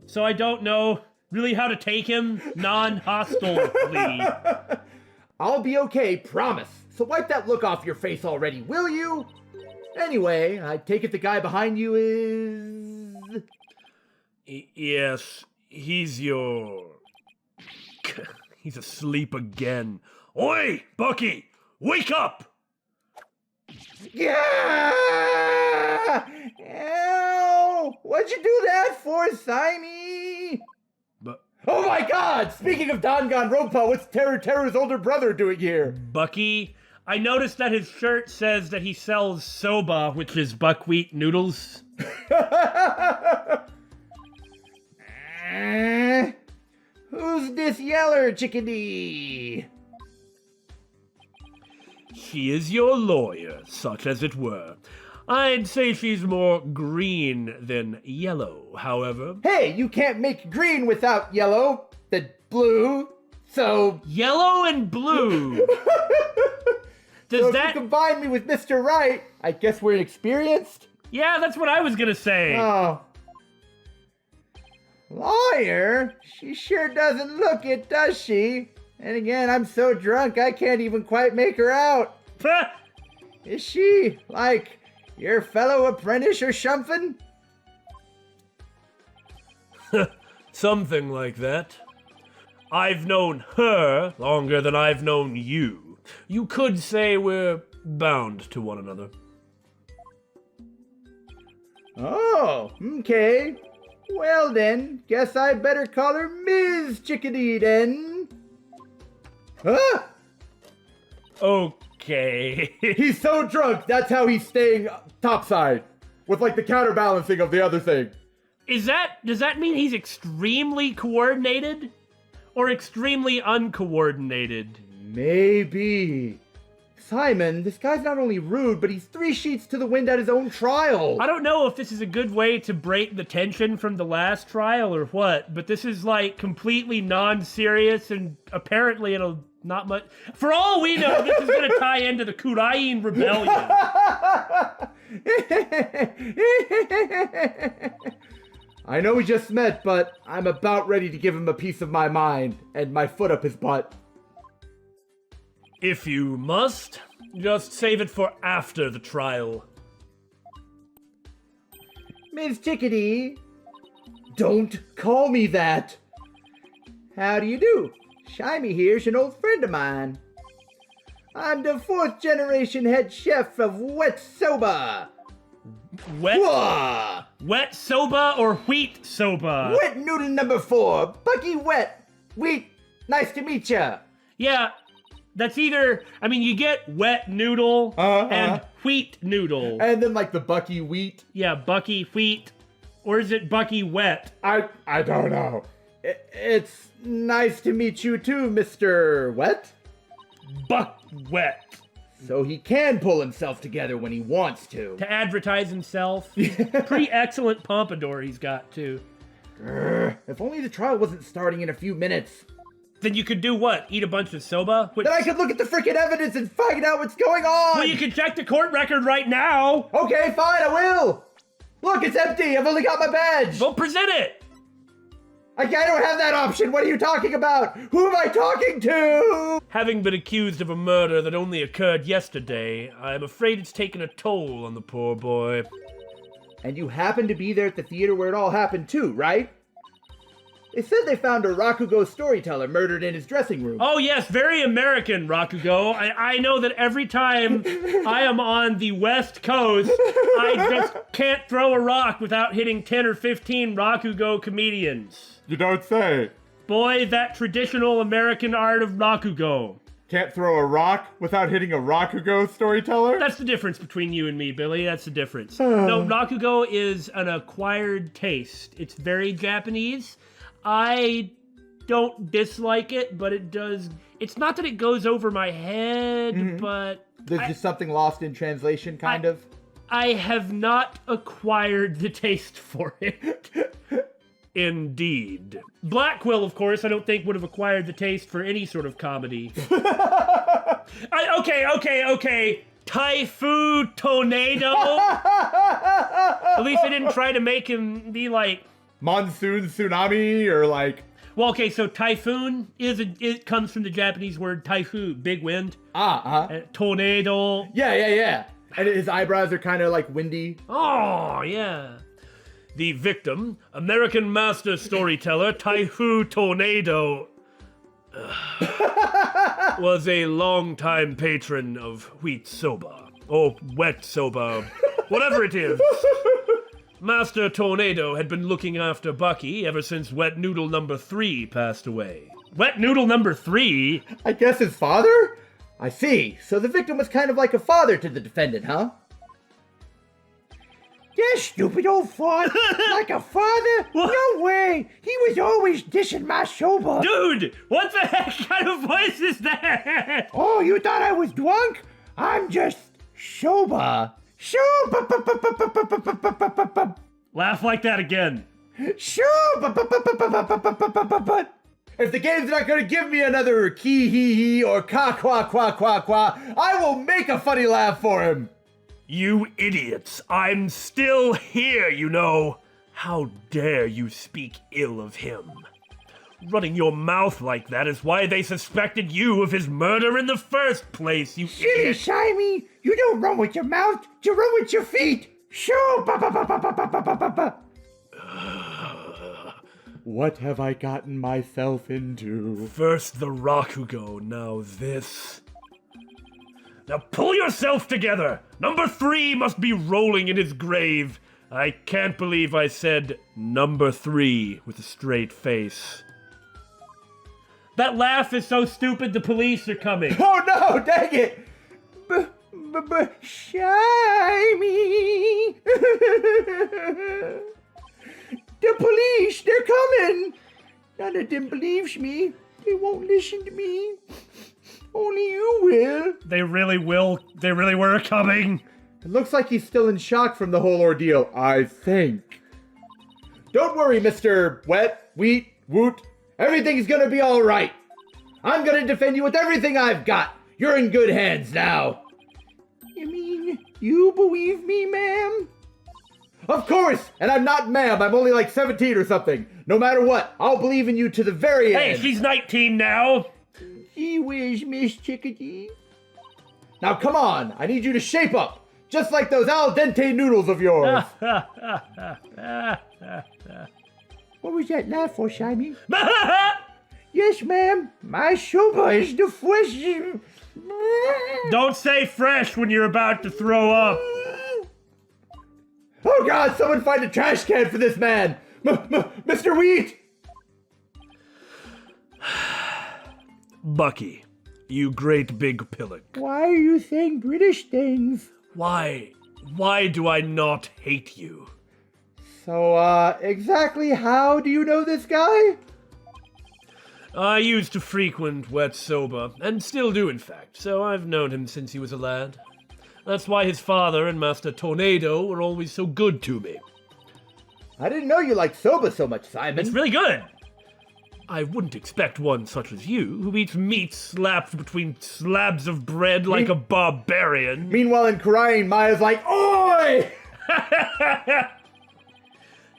So I don't know really how to take him non-hostilely. I'll be okay, promise. So wipe that look off your face already, will you? Anyway, I take it the guy behind you is... Yes, he's he's asleep again. Oi, Bucky, wake up! Yeah! Ow! What'd you do that for, Simey? But Oh my god! Speaking of Danganronpa, what's Teru's older brother doing here? Bucky, I noticed that his shirt says that he sells soba, which is buckwheat noodles. Who's this yeller chickadee? she is your lawyer, such as it were. I'd say she's more green than yellow, however. Hey, you can't make green without yellow, the blue, so... Yellow and blue. Does So if that... you combine me with Mr. Wright, I guess we're experienced? Yeah, that's what I was gonna say. Oh. Lawyer? She sure doesn't look it, does she? And again, I'm so drunk I can't even quite make her out. Is she, like, your fellow apprentice or something? Something like that. I've known her longer than I've known you. You could say we're bound to one another. Oh, okay. Well then, guess I better call her Ms. Chickadee then. Huh? Okay. He's so drunk, that's how he's staying topside. With like the counterbalancing of the other thing. Does that mean he's extremely coordinated? Or extremely uncoordinated? Maybe. Simon, this guy's not only rude, but he's 3 sheets to the wind at his own trial. I don't know if this is a good way to break the tension from the last trial or what, but this is like completely non-serious and apparently it'll not much... For all we know, this is going to tie into the Kurain Rebellion. I know we just met, but I'm about ready to give him a piece of my mind and my foot up his butt. If you must, just save it for after the trial. Miss Chickadee, don't call me that. How do you do? Shimey here's an old friend of mine. I'm the 4th generation head chef of Wet Soba. Wet? Wah! Wet soba or wheat soba? Wet noodle number 4, Bucky Wet. Wheat, nice to meet ya. Yeah, that's either, I mean, you get wet noodle and wheat noodle. And then like the Bucky Wheat. Yeah, Bucky wheat. Or is it Bucky wet? I don't know. It's nice to meet you too, Mr. Wet. Buck wet. So he can pull himself together when he wants to. To advertise himself. Pretty excellent pompadour he's got, too. If only the trial wasn't starting in a few minutes. Then you could do what? Eat a bunch of soba? Then I could look at the frickin' evidence and find out what's going on! Well, you can check the court record right now! Okay, fine, I will! Look, it's empty! I've only got my badge! Well, present it! I don't have that option! What are you talking about? Who am I talking to? Having been accused of a murder that only occurred yesterday, I'm afraid it's taken a toll on the poor boy. And you happened to be there at the theater where it all happened too, right? They said they found a Rakugo storyteller murdered in his dressing room. Oh yes, very American, Rakugo. I know that every time I am on the West Coast, I just can't throw a rock without hitting 10 or 15 Rakugo comedians. You don't say. Boy, that traditional American art of Rakugo. Can't throw a rock without hitting a Rakugo storyteller? That's the difference between you and me, Billy. That's the difference. No, Rakugo is an acquired taste. It's very Japanese. I don't dislike it, but it does. It's not that it goes over my head, but There's just something lost in translation, kind of. I have not acquired the taste for it. Indeed. Blackquill, of course, I don't think would have acquired the taste for any sort of comedy. Okay. Typhoon Tornado. At least they didn't try to make him be like Monsoon tsunami, or like... Well, okay, so typhoon it comes from the Japanese word typhoon, big wind. Tornado. Yeah. And his eyebrows are kind of like windy. Oh, yeah. The victim, American master storyteller Typhoon Tornado, was a longtime patron of wheat soba, or wet soba, whatever it is. Master Tornado had been looking after Bucky ever since Wet Noodle number 3 passed away. Wet Noodle number 3? I guess his father? I see. So the victim was kind of like a father to the defendant, huh? That stupid old fart. Like a father? What? No way. He was always dishing my soba. Dude, what the heck kind of voice is that? Oh, you thought I was drunk? I'm just soba. Laugh like that again. If the game's not gonna give me another key hee hee or ka qua qua qua qua, I will make a funny laugh for him. You idiots, I'm still here, you know. How dare you speak ill of him? Running your mouth like that is why they suspected you of his murder in the first place, you idiot. Shimey, you don't run with your mouth, you run with your feet. Shoo! What have I gotten myself into? First the Rakugo, now this. Now pull yourself together! Number 3 must be rolling in his grave. I can't believe I said number 3 with a straight face. That laugh is so stupid the police are coming. Oh no, dang it! Shimey! The police, they're coming! None of them believes me. They won't listen to me. Only you will. They really will. They really were coming. It looks like he's still in shock from the whole ordeal, I think. Don't worry, Mr. Wet, Wheat, Woot. Everything's gonna be alright. I'm gonna defend you with everything I've got. You're in good hands now. You mean, you believe me, ma'am? Of course! And I'm not ma'am, I'm only like 17 or something. No matter what, I'll believe in you to the very Hey, end. she's 19 now. Gee whiz, Miss Chickadee. Now come on, I need you to shape up. Just like those al dente noodles of yours. What was that laugh for, Shiny? Yes, ma'am. My soba is the fresh. Don't say fresh when you're about to throw up. Oh God! Someone find a trash can for this man, Mr. Wheat. Bucky, you great big pillock. Why are you saying British things? Why do I not hate you? So, exactly how do you know this guy? I used to frequent Wet Soba, and still do in fact, so I've known him since he was a lad. That's why his father and Master Tornado were always so good to me. I didn't know you liked soba so much, Simon. It's really good. I wouldn't expect one such as you, who eats meat slapped between slabs of bread like a barbarian. Meanwhile, in Korean, Maya's like, "Oi!"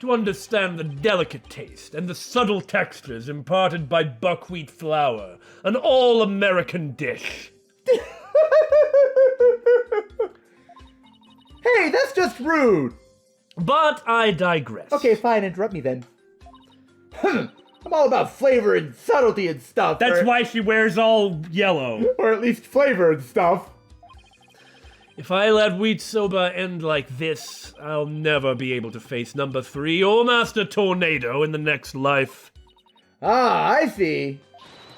To understand the delicate taste and the subtle textures imparted by buckwheat flour, an all-American dish. Hey, that's just rude. But I digress. Okay, fine, interrupt me then. I'm all about flavor and subtlety and stuff. That's or, why she wears all yellow. or at least flavor and stuff. If I let Wheat Soba end like this, I'll never be able to face number 3 or Master Tornado in the next life. Ah, I see.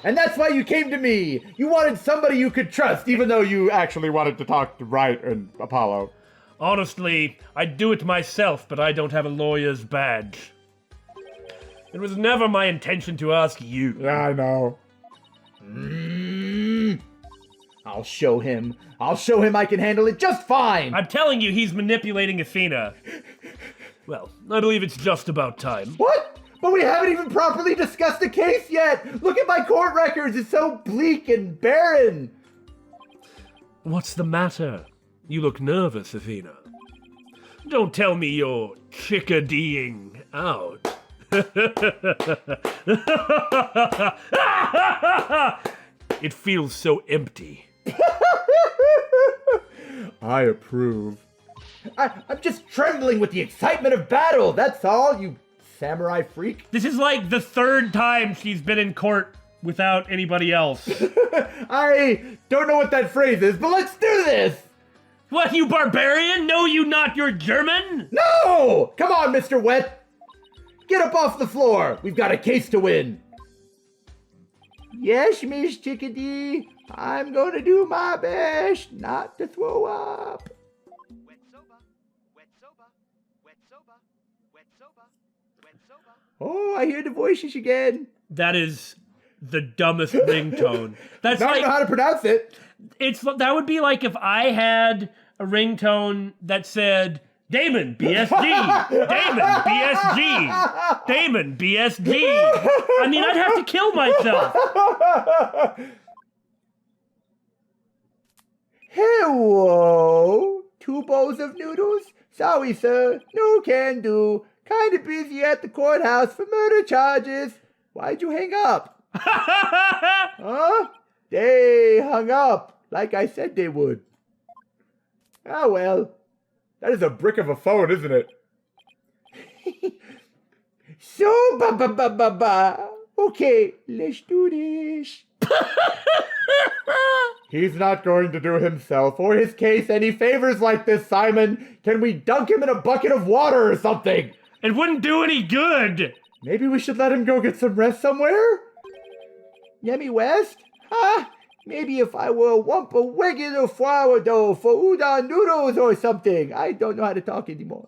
And that's why you came to me. You wanted somebody you could trust, even though you actually wanted to talk to Wright and Apollo. Honestly, I'd do it myself, but I don't have a lawyer's badge. It was never my intention to ask you. Yeah, I know. I'll show him. I'll show him I can handle it just fine. I'm telling you, he's manipulating Athena. Well, I believe it's just about time. What? But we haven't even properly discussed the case yet. Look at my court records. It's so bleak and barren. What's the matter? You look nervous, Athena. Don't tell me you're chickadeeing out. It feels so empty. I approve. I'm just trembling with the excitement of battle. That's all, you samurai freak. This is like the 3rd time she's been in court without anybody else. I don't know what that phrase is, but let's do this. What, you barbarian? No, you not, you're German? No! Come on, Mr. Wet. Get up off the floor. We've got a case to win. Yes, Miss Chickadee. I'm going to do my best not to throw up. Wet soba, wet soba, wet soba, wet soba, wet soba. Oh, I hear the voices again. That is the dumbest ringtone. That's Now I know how to pronounce it. that would be like if I had a ringtone that said Damon BSG, Damon BSG, Damon BSG. I mean, I'd have to kill myself. Hello. 2 bowls of noodles? Sorry, sir. No can do. Kinda busy at the courthouse for murder charges. Why'd you hang up? Huh? They hung up, like I said they would. Ah, well. That is a brick of a phone, isn't it? So, ba. Okay, let's do this. He's not going to do himself or his case any favors like this, Simon. Can we dunk him in a bucket of water or something? It wouldn't do any good. Maybe we should let him go get some rest somewhere? Yemi West? Huh? Maybe if I were a lump of regular flour dough for udon noodles or something. I don't know how to talk anymore.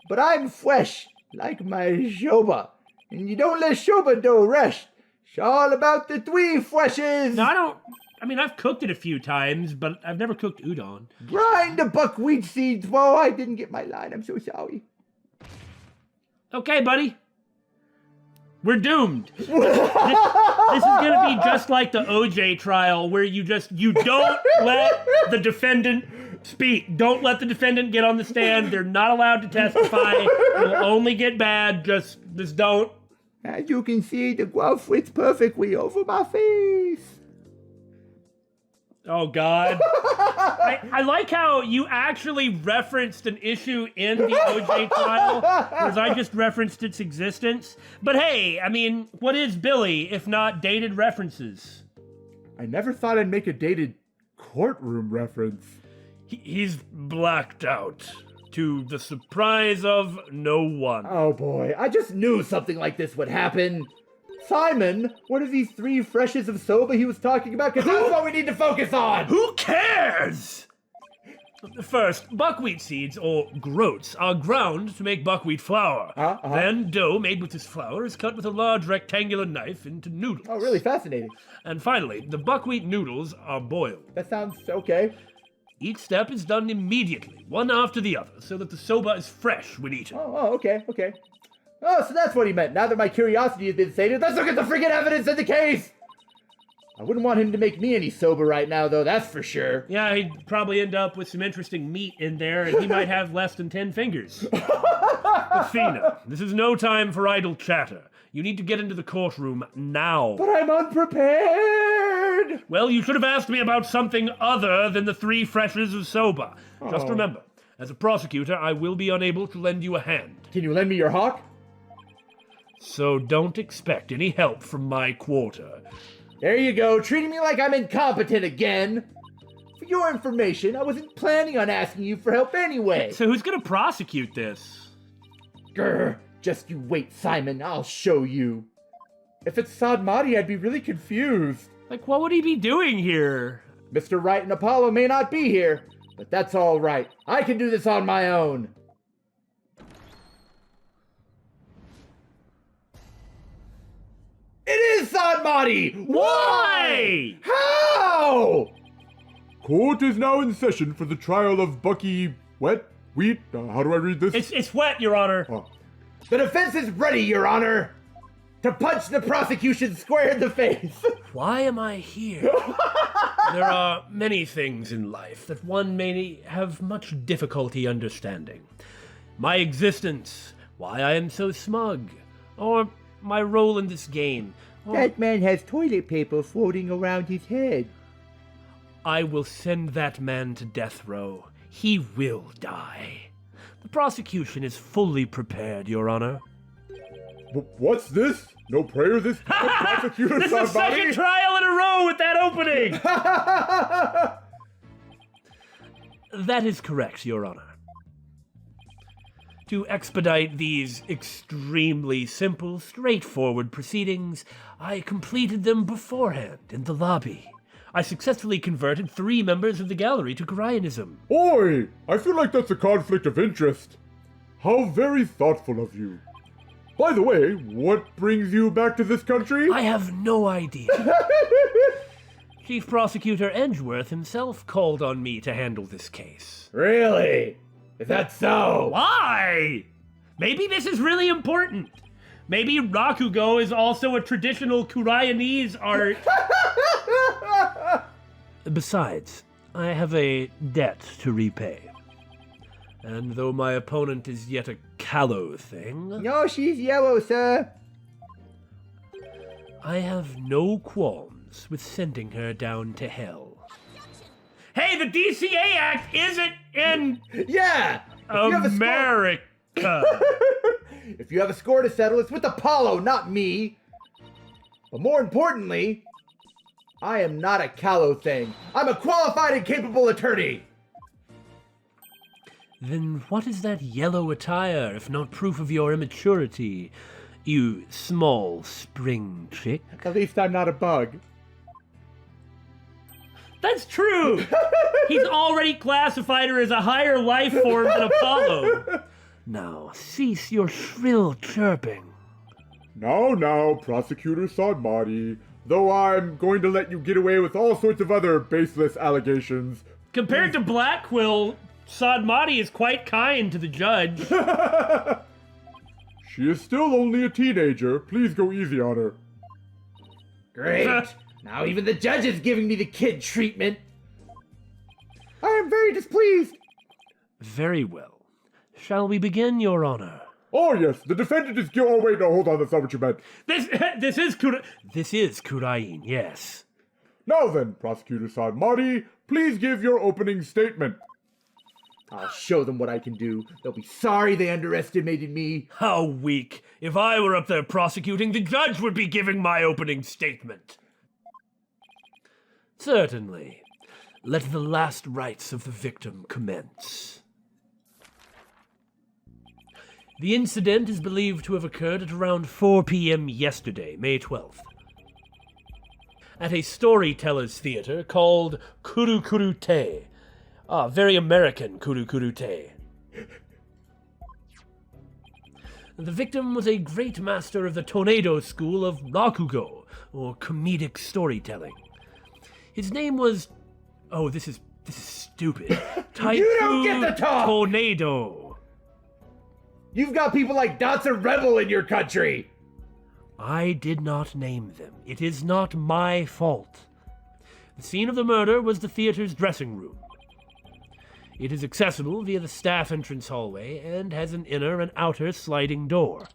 But I'm fresh, like my shoba. And you don't let shoba dough rest. It's all about the 3 freshes. No, I've cooked it a few times, but I've never cooked udon. Grind the buckwheat seeds. Whoa, I didn't get my line. I'm so sorry. Okay, buddy. We're doomed. This is going to be just like the OJ trial where you don't let the defendant Speak. Don't let the defendant get on the stand. They're not allowed to testify. It'll only get bad. Just don't. As you can see, the glove fits perfectly over my face. Oh, God. I like how you actually referenced an issue in the OJ trial, whereas I just referenced its existence. But hey, I mean, what is Billy if not dated references? I never thought I'd make a dated courtroom reference. He's blacked out, to the surprise of no one. Oh boy, I just knew something like this would happen. Simon, what are these 3 freshes of soba he was talking about? Because that's what we need to focus on! Who cares? First, buckwheat seeds, or groats, are ground to make buckwheat flour. Then, dough made with this flour is cut with a large rectangular knife into noodles. Oh, really fascinating. And finally, the buckwheat noodles are boiled. That sounds okay. Each step is done immediately, one after the other, so that the soba is fresh when eaten. Okay. Oh, so that's what he meant. Now that my curiosity has been sated, let's look at the freaking evidence in the case! I wouldn't want him to make me any soba right now, though, that's for sure. Yeah, he'd probably end up with some interesting meat in there, and he might have less than 10 fingers. Athena, this is no time for idle chatter. You need to get into the courtroom now. But I'm unprepared! Well, you should have asked me about something other than the 3 freshes of soba. Just remember, as a prosecutor, I will be unable to lend you a hand. Can you lend me your hawk? So don't expect any help from my quarter. There you go, treating me like I'm incompetent again. For your information, I wasn't planning on asking you for help anyway. So who's gonna prosecute this? Grr, just you wait, Simon, I'll show you. If it's Sadmati, I'd be really confused. Like, what would he be doing here? Mr. Wright and Apollo may not be here, but that's all right. I can do this on my own. It is Sadmati! Why? How? Court is now in session for the trial of Bucky Wheat. How do I read this? It's wet, Your Honor. Oh. The defense is ready, Your Honor, to punch the prosecution square in the face. Why am I here? There are many things in life that one may have much difficulty understanding. My existence, why I am so smug, or my role in this game. Or That man has toilet paper floating around his head. I will send that man to death row. He will die. The prosecution is fully prepared, Your Honor. What's this? No prayer this prosecutor This is the second trial in a row with that opening! That is correct, Your Honor. To expedite these extremely simple, straightforward proceedings, I completed them beforehand in the lobby. I successfully converted 3 members of the gallery to Corionism. Oi! I feel like that's a conflict of interest. How very thoughtful of you. By the way, what brings you back to this country? I have no idea. Chief Prosecutor Edgeworth himself called on me to handle this case. Really? Is that so? Why? Maybe this is really important. Maybe Rakugo is also a traditional Kuryanese art. Besides, I have a debt to repay. And though my opponent is yet a callow thing, No, she's yellow, sir. I have no qualms with sending her down to hell. Hey, the DCA Act isn't in Yeah! America. If you have a score to settle, it's with Apollo, not me. But more importantly, I am not a callow thing. I'm a qualified and capable attorney. Then what is that yellow attire, if not proof of your immaturity, you small spring chick? At least I'm not a bug. That's true! He's already classified her as a higher life form than Apollo. Now, cease your shrill chirping. Now, Prosecutor Sadmati. Though I'm going to let you get away with all sorts of other baseless allegations. Compared to Blackquill, Sadmati is quite kind to the judge. She is still only a teenager. Please go easy on her. Great. Now even the judge is giving me the kid treatment. I am very displeased. Very well. Shall we begin, Your Honor? Oh, yes, the defendant is guilty. Oh, wait, no, hold on, that's not what you meant. This is This is Kurain, yes. Now then, Prosecutor Sadmati, please give your opening statement. I'll show them what I can do. They'll be sorry they underestimated me. How weak. If I were up there prosecuting, the judge would be giving my opening statement. Certainly. Let the last rites of the victim commence. The incident is believed to have occurred at around 4 p.m. yesterday, May 12th. At a storyteller's theater called Kuru Kuru Te. Very American Kuru Kuru Te. The victim was a great master of the Tornado School of Rakugo, or comedic storytelling. His name was... Oh, this is stupid. You don't get to talk! Tornado. You've got people like Dotson Rebel in your country. I did not name them. It is not my fault. The scene of the murder was the theater's dressing room. It is accessible via the staff entrance hallway and has an inner and outer sliding door.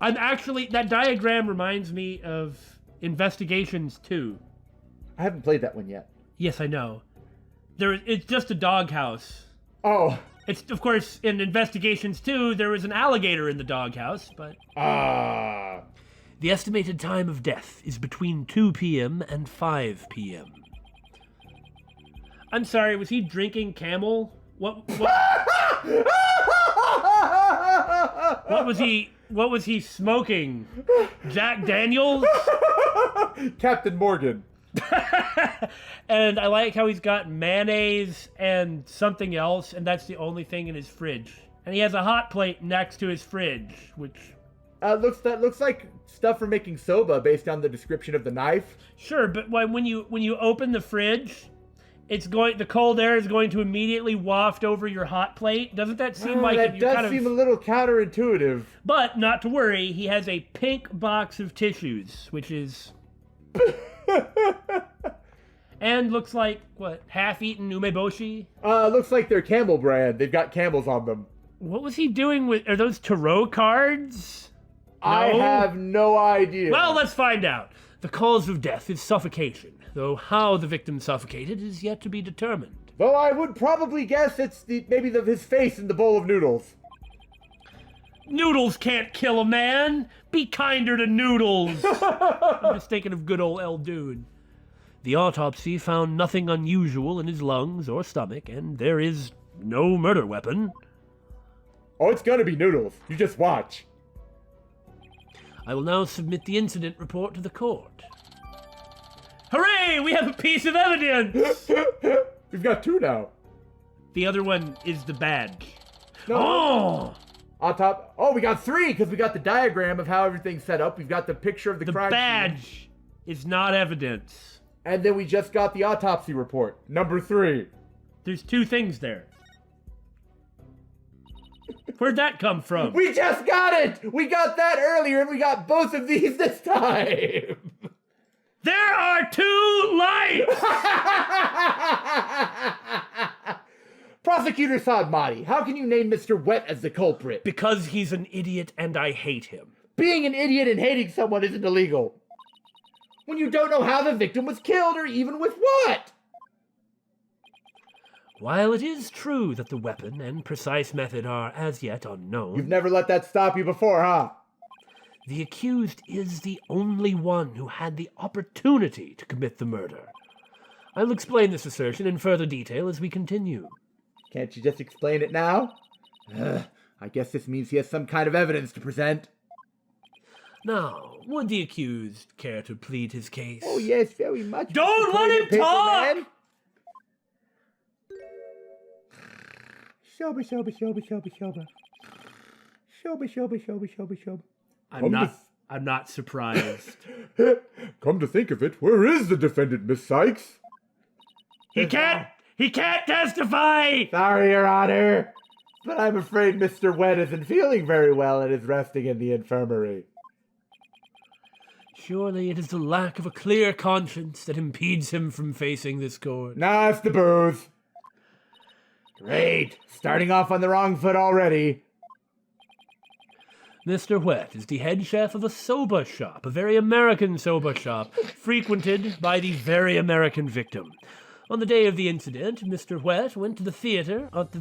that diagram reminds me of Investigations 2. I haven't played that one yet. Yes, I know. It's just a doghouse. Oh. It's, of course, in Investigations 2, there was an alligator in the doghouse, but... The estimated time of death is between 2 p.m. and 5 p.m. I'm sorry, was he drinking Camel? What was he smoking? Jack Daniels? Captain Morgan. And I like how he's got mayonnaise and something else, and that's the only thing in his fridge. And he has a hot plate next to his fridge, which... looks like stuff for making soba based on the description of the knife. Sure, but when you open the fridge, the cold air is going to immediately waft over your hot plate. Doesn't that seem like that you're does seem a little counterintuitive. But not to worry, he has a pink box of tissues, which is... And looks like, half-eaten umeboshi? Looks like they're Camel brand. They've got camels on them. What was he doing are those tarot cards? I have no idea. Well, let's find out. The cause of death is suffocation, though how the victim suffocated is yet to be determined. Though I would probably guess it's his face in the bowl of noodles. Noodles can't kill a man. Be kinder to Noodles. I'm just thinking of good old El Dude. The autopsy found nothing unusual in his lungs or stomach, and there is no murder weapon. Oh, it's gonna be Noodles. You just watch. I will now submit the incident report to the court. Hooray! We have a piece of evidence! We've got two now. The other one is the badge. No. We got three, because we got the diagram of how everything's set up. We've got the picture of the crime scene. The badge is not evidence. And then we just got the autopsy report. Number 3. There's two things there. Where'd that come from? We just got it! We got that earlier, and we got both of these this time! There are two lights! Prosecutor Sadmati, how can you name Mr. Wet as the culprit? Because he's an idiot and I hate him. Being an idiot and hating someone isn't illegal. When you don't know how the victim was killed or even with what? While it is true that the weapon and precise method are as yet unknown... You've never let that stop you before, huh? The accused is the only one who had the opportunity to commit the murder. I'll explain this assertion in further detail as we continue. Can't you just explain it now? I guess this means he has some kind of evidence to present. Now, would the accused care to plead his case? Oh, yes, very much. Don't let him talk! Shoba, shoba, shoba, shoba, shoba. Shoba, shoba, shoba, shoba, shoba. I'm not surprised. Come to think of it, where is the defendant, Miss Sykes? He can't testify! Sorry, Your Honor. But I'm afraid Mr. Wet isn't feeling very well and is resting in the infirmary. Surely it is the lack of a clear conscience that impedes him from facing this court. Nah, it's the booze. Great! Starting off on the wrong foot already. Mr. Wet is the head chef of a soba shop, a very American soba shop, frequented by the very American victim. On the day of the incident, Mr. Wet went to the theater at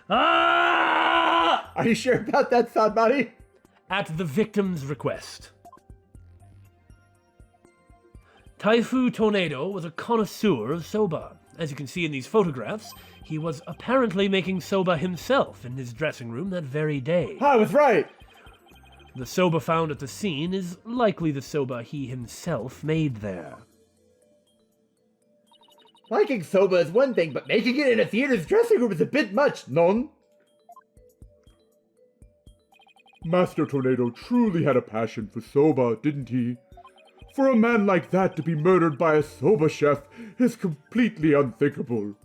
Are you sure about that, thought buddy? at the victim's request. Taifu Tornado was a connoisseur of soba. As you can see in these photographs, he was apparently making soba himself in his dressing room that very day. I was right. The soba found at the scene is likely the soba he himself made there. Liking soba is one thing, but making it in a theater's dressing room is a bit much, non? Master Tornado truly had a passion for soba, didn't he? For a man like that to be murdered by a soba chef is completely unthinkable.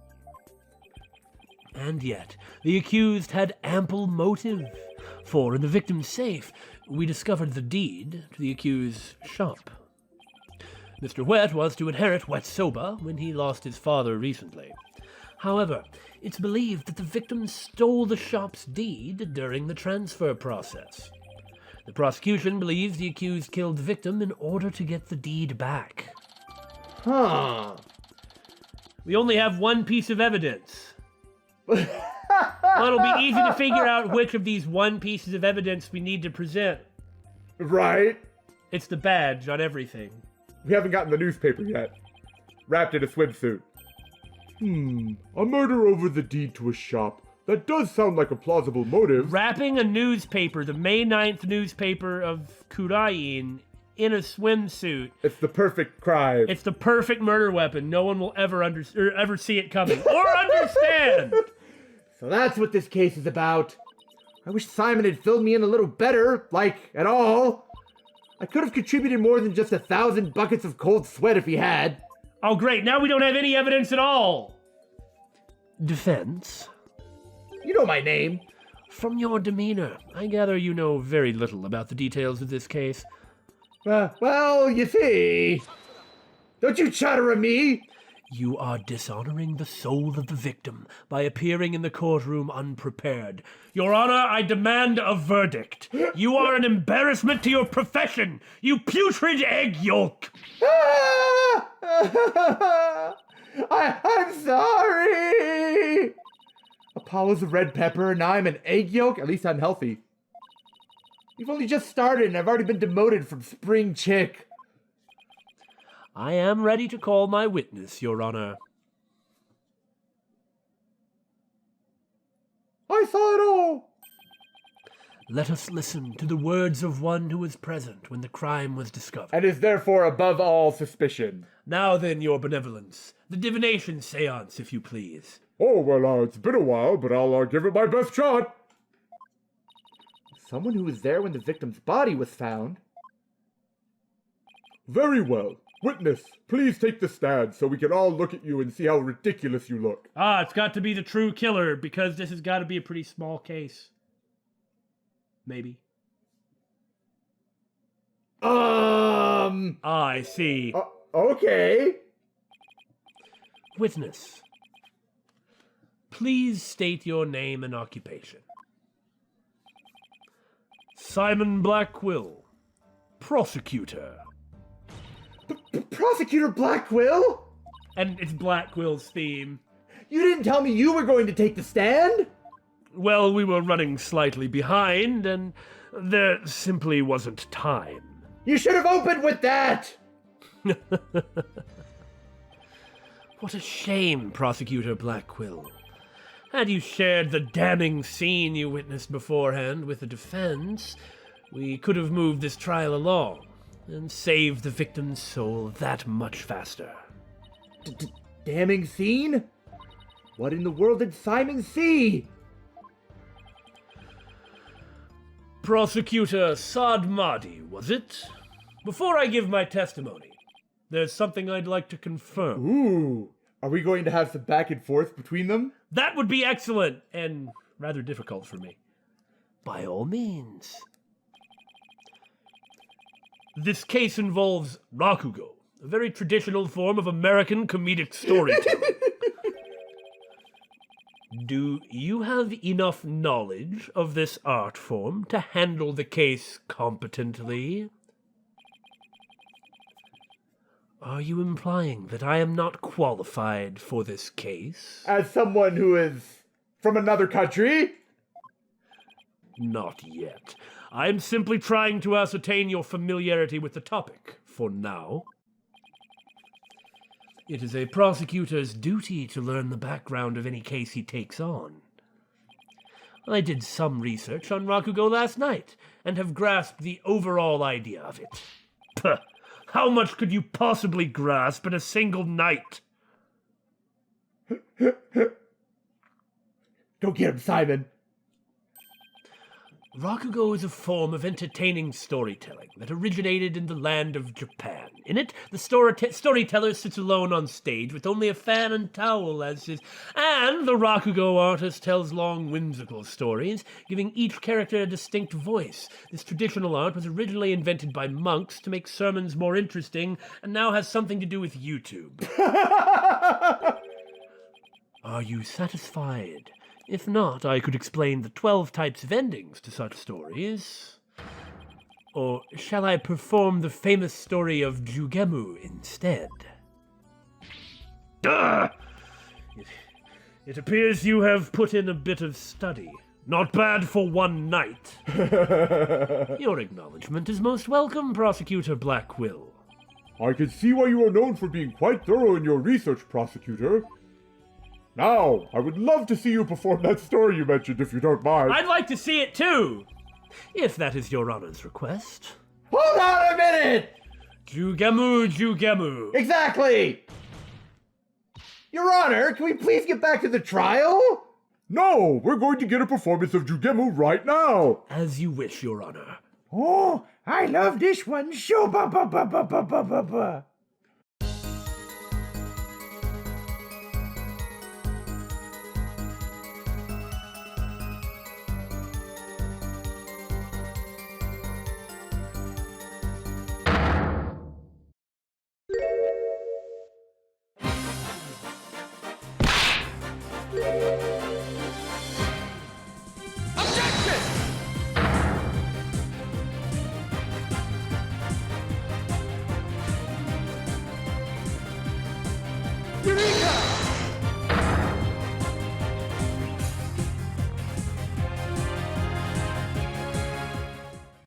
And yet, the accused had ample motive. For in the victim's safe, we discovered the deed to the accused's shop. Mr. Wet was to inherit Wet Soba when he lost his father recently. However, it's believed that the victim stole the shop's deed during the transfer process. The prosecution believes the accused killed the victim in order to get the deed back. Huh. We only have one piece of evidence. Well, it'll be easy to figure out which of these one pieces of evidence we need to present. Right? It's the badge on everything. We haven't gotten the newspaper yet. Wrapped in a swimsuit. A murder over the deed to a shop. That does sound like a plausible motive. Wrapping a newspaper, the May 9th newspaper of Kurain, in a swimsuit. It's the perfect crime. It's the perfect murder weapon. No one will ever ever see it coming or understand. So that's what this case is about. I wish Simon had filled me in a little better, like, at all. I could have contributed more than just 1,000 buckets of cold sweat if he had. Oh, great. Now we don't have any evidence at all. Defense? You know my name. From your demeanor, I gather you know very little about the details of this case. Well, you see. Don't you chatter at me. You are dishonoring the soul of the victim by appearing in the courtroom unprepared. Your Honor, I demand a verdict. You are an embarrassment to your profession, you putrid egg yolk. I'm sorry. Apollo's a red pepper and I'm an egg yolk. At least I'm healthy. We've only just started and I've already been demoted from spring chick. I am ready to call my witness, Your Honor. I saw it all. Let us listen to the words of one who was present when the crime was discovered. And is therefore above all suspicion. Now then, Your Benevolence, the divination seance, if you please. Oh, well, it's been a while, but I'll give it my best shot. Someone who was there when the victim's body was found. Very well. Witness, please take the stand so we can all look at you and see how ridiculous you look. Ah, it's got to be the true killer, because this has got to be a pretty small case. Maybe. I see. Okay. Witness, please state your name and occupation. Simon Blackquill, prosecutor. Prosecutor Blackquill? And it's Blackwill's theme. You didn't tell me you were going to take the stand? Well, we were running slightly behind, and there simply wasn't time. You should have opened with that! What a shame, Prosecutor Blackquill. Had you shared the damning scene you witnessed beforehand with the defense, we could have moved this trial along and saved the victim's soul that much faster. Damning scene? What in the world did Simon see? Prosecutor Sadmadi, was it? Before I give my testimony, there's something I'd like to confirm. Ooh, are we going to have some back and forth between them? That would be excellent, and rather difficult for me. By all means. This case involves rakugo, a very traditional form of American comedic storytelling. Do you have enough knowledge of this art form to handle the case competently? Are you implying that I am not qualified for this case? As someone who is from another country? Not yet. I am simply trying to ascertain your familiarity with the topic, for now. It is a prosecutor's duty to learn the background of any case he takes on. I did some research on Rakugo last night, and have grasped the overall idea of it. Puh! How much could you possibly grasp in a single night? Go get him, Simon. Rakugo is a form of entertaining storytelling that originated in the land of Japan. In it, the storyteller sits alone on stage with only a fan and towel as his... And the Rakugo artist tells long, whimsical stories, giving each character a distinct voice. This traditional art was originally invented by monks to make sermons more interesting, and now has something to do with YouTube. Are you satisfied? If not, I could explain the 12 types of endings to such stories. Or shall I perform the famous story of Jugemu instead? Duh! It appears you have put in a bit of study. Not bad for one night. Your acknowledgement is most welcome, Prosecutor Blackquill. I can see why you are known for being quite thorough in your research, Prosecutor. Now, I would love to see you perform that story you mentioned, if you don't mind. I'd like to see it too! If that is your honor's request. Hold on a minute! Jugemu. Exactly! Your Honor, can we please get back to the trial? No, we're going to get a performance of Jugemu right now. As you wish, your honor. Oh, I love this one so ba ba ba ba ba ba ba ba.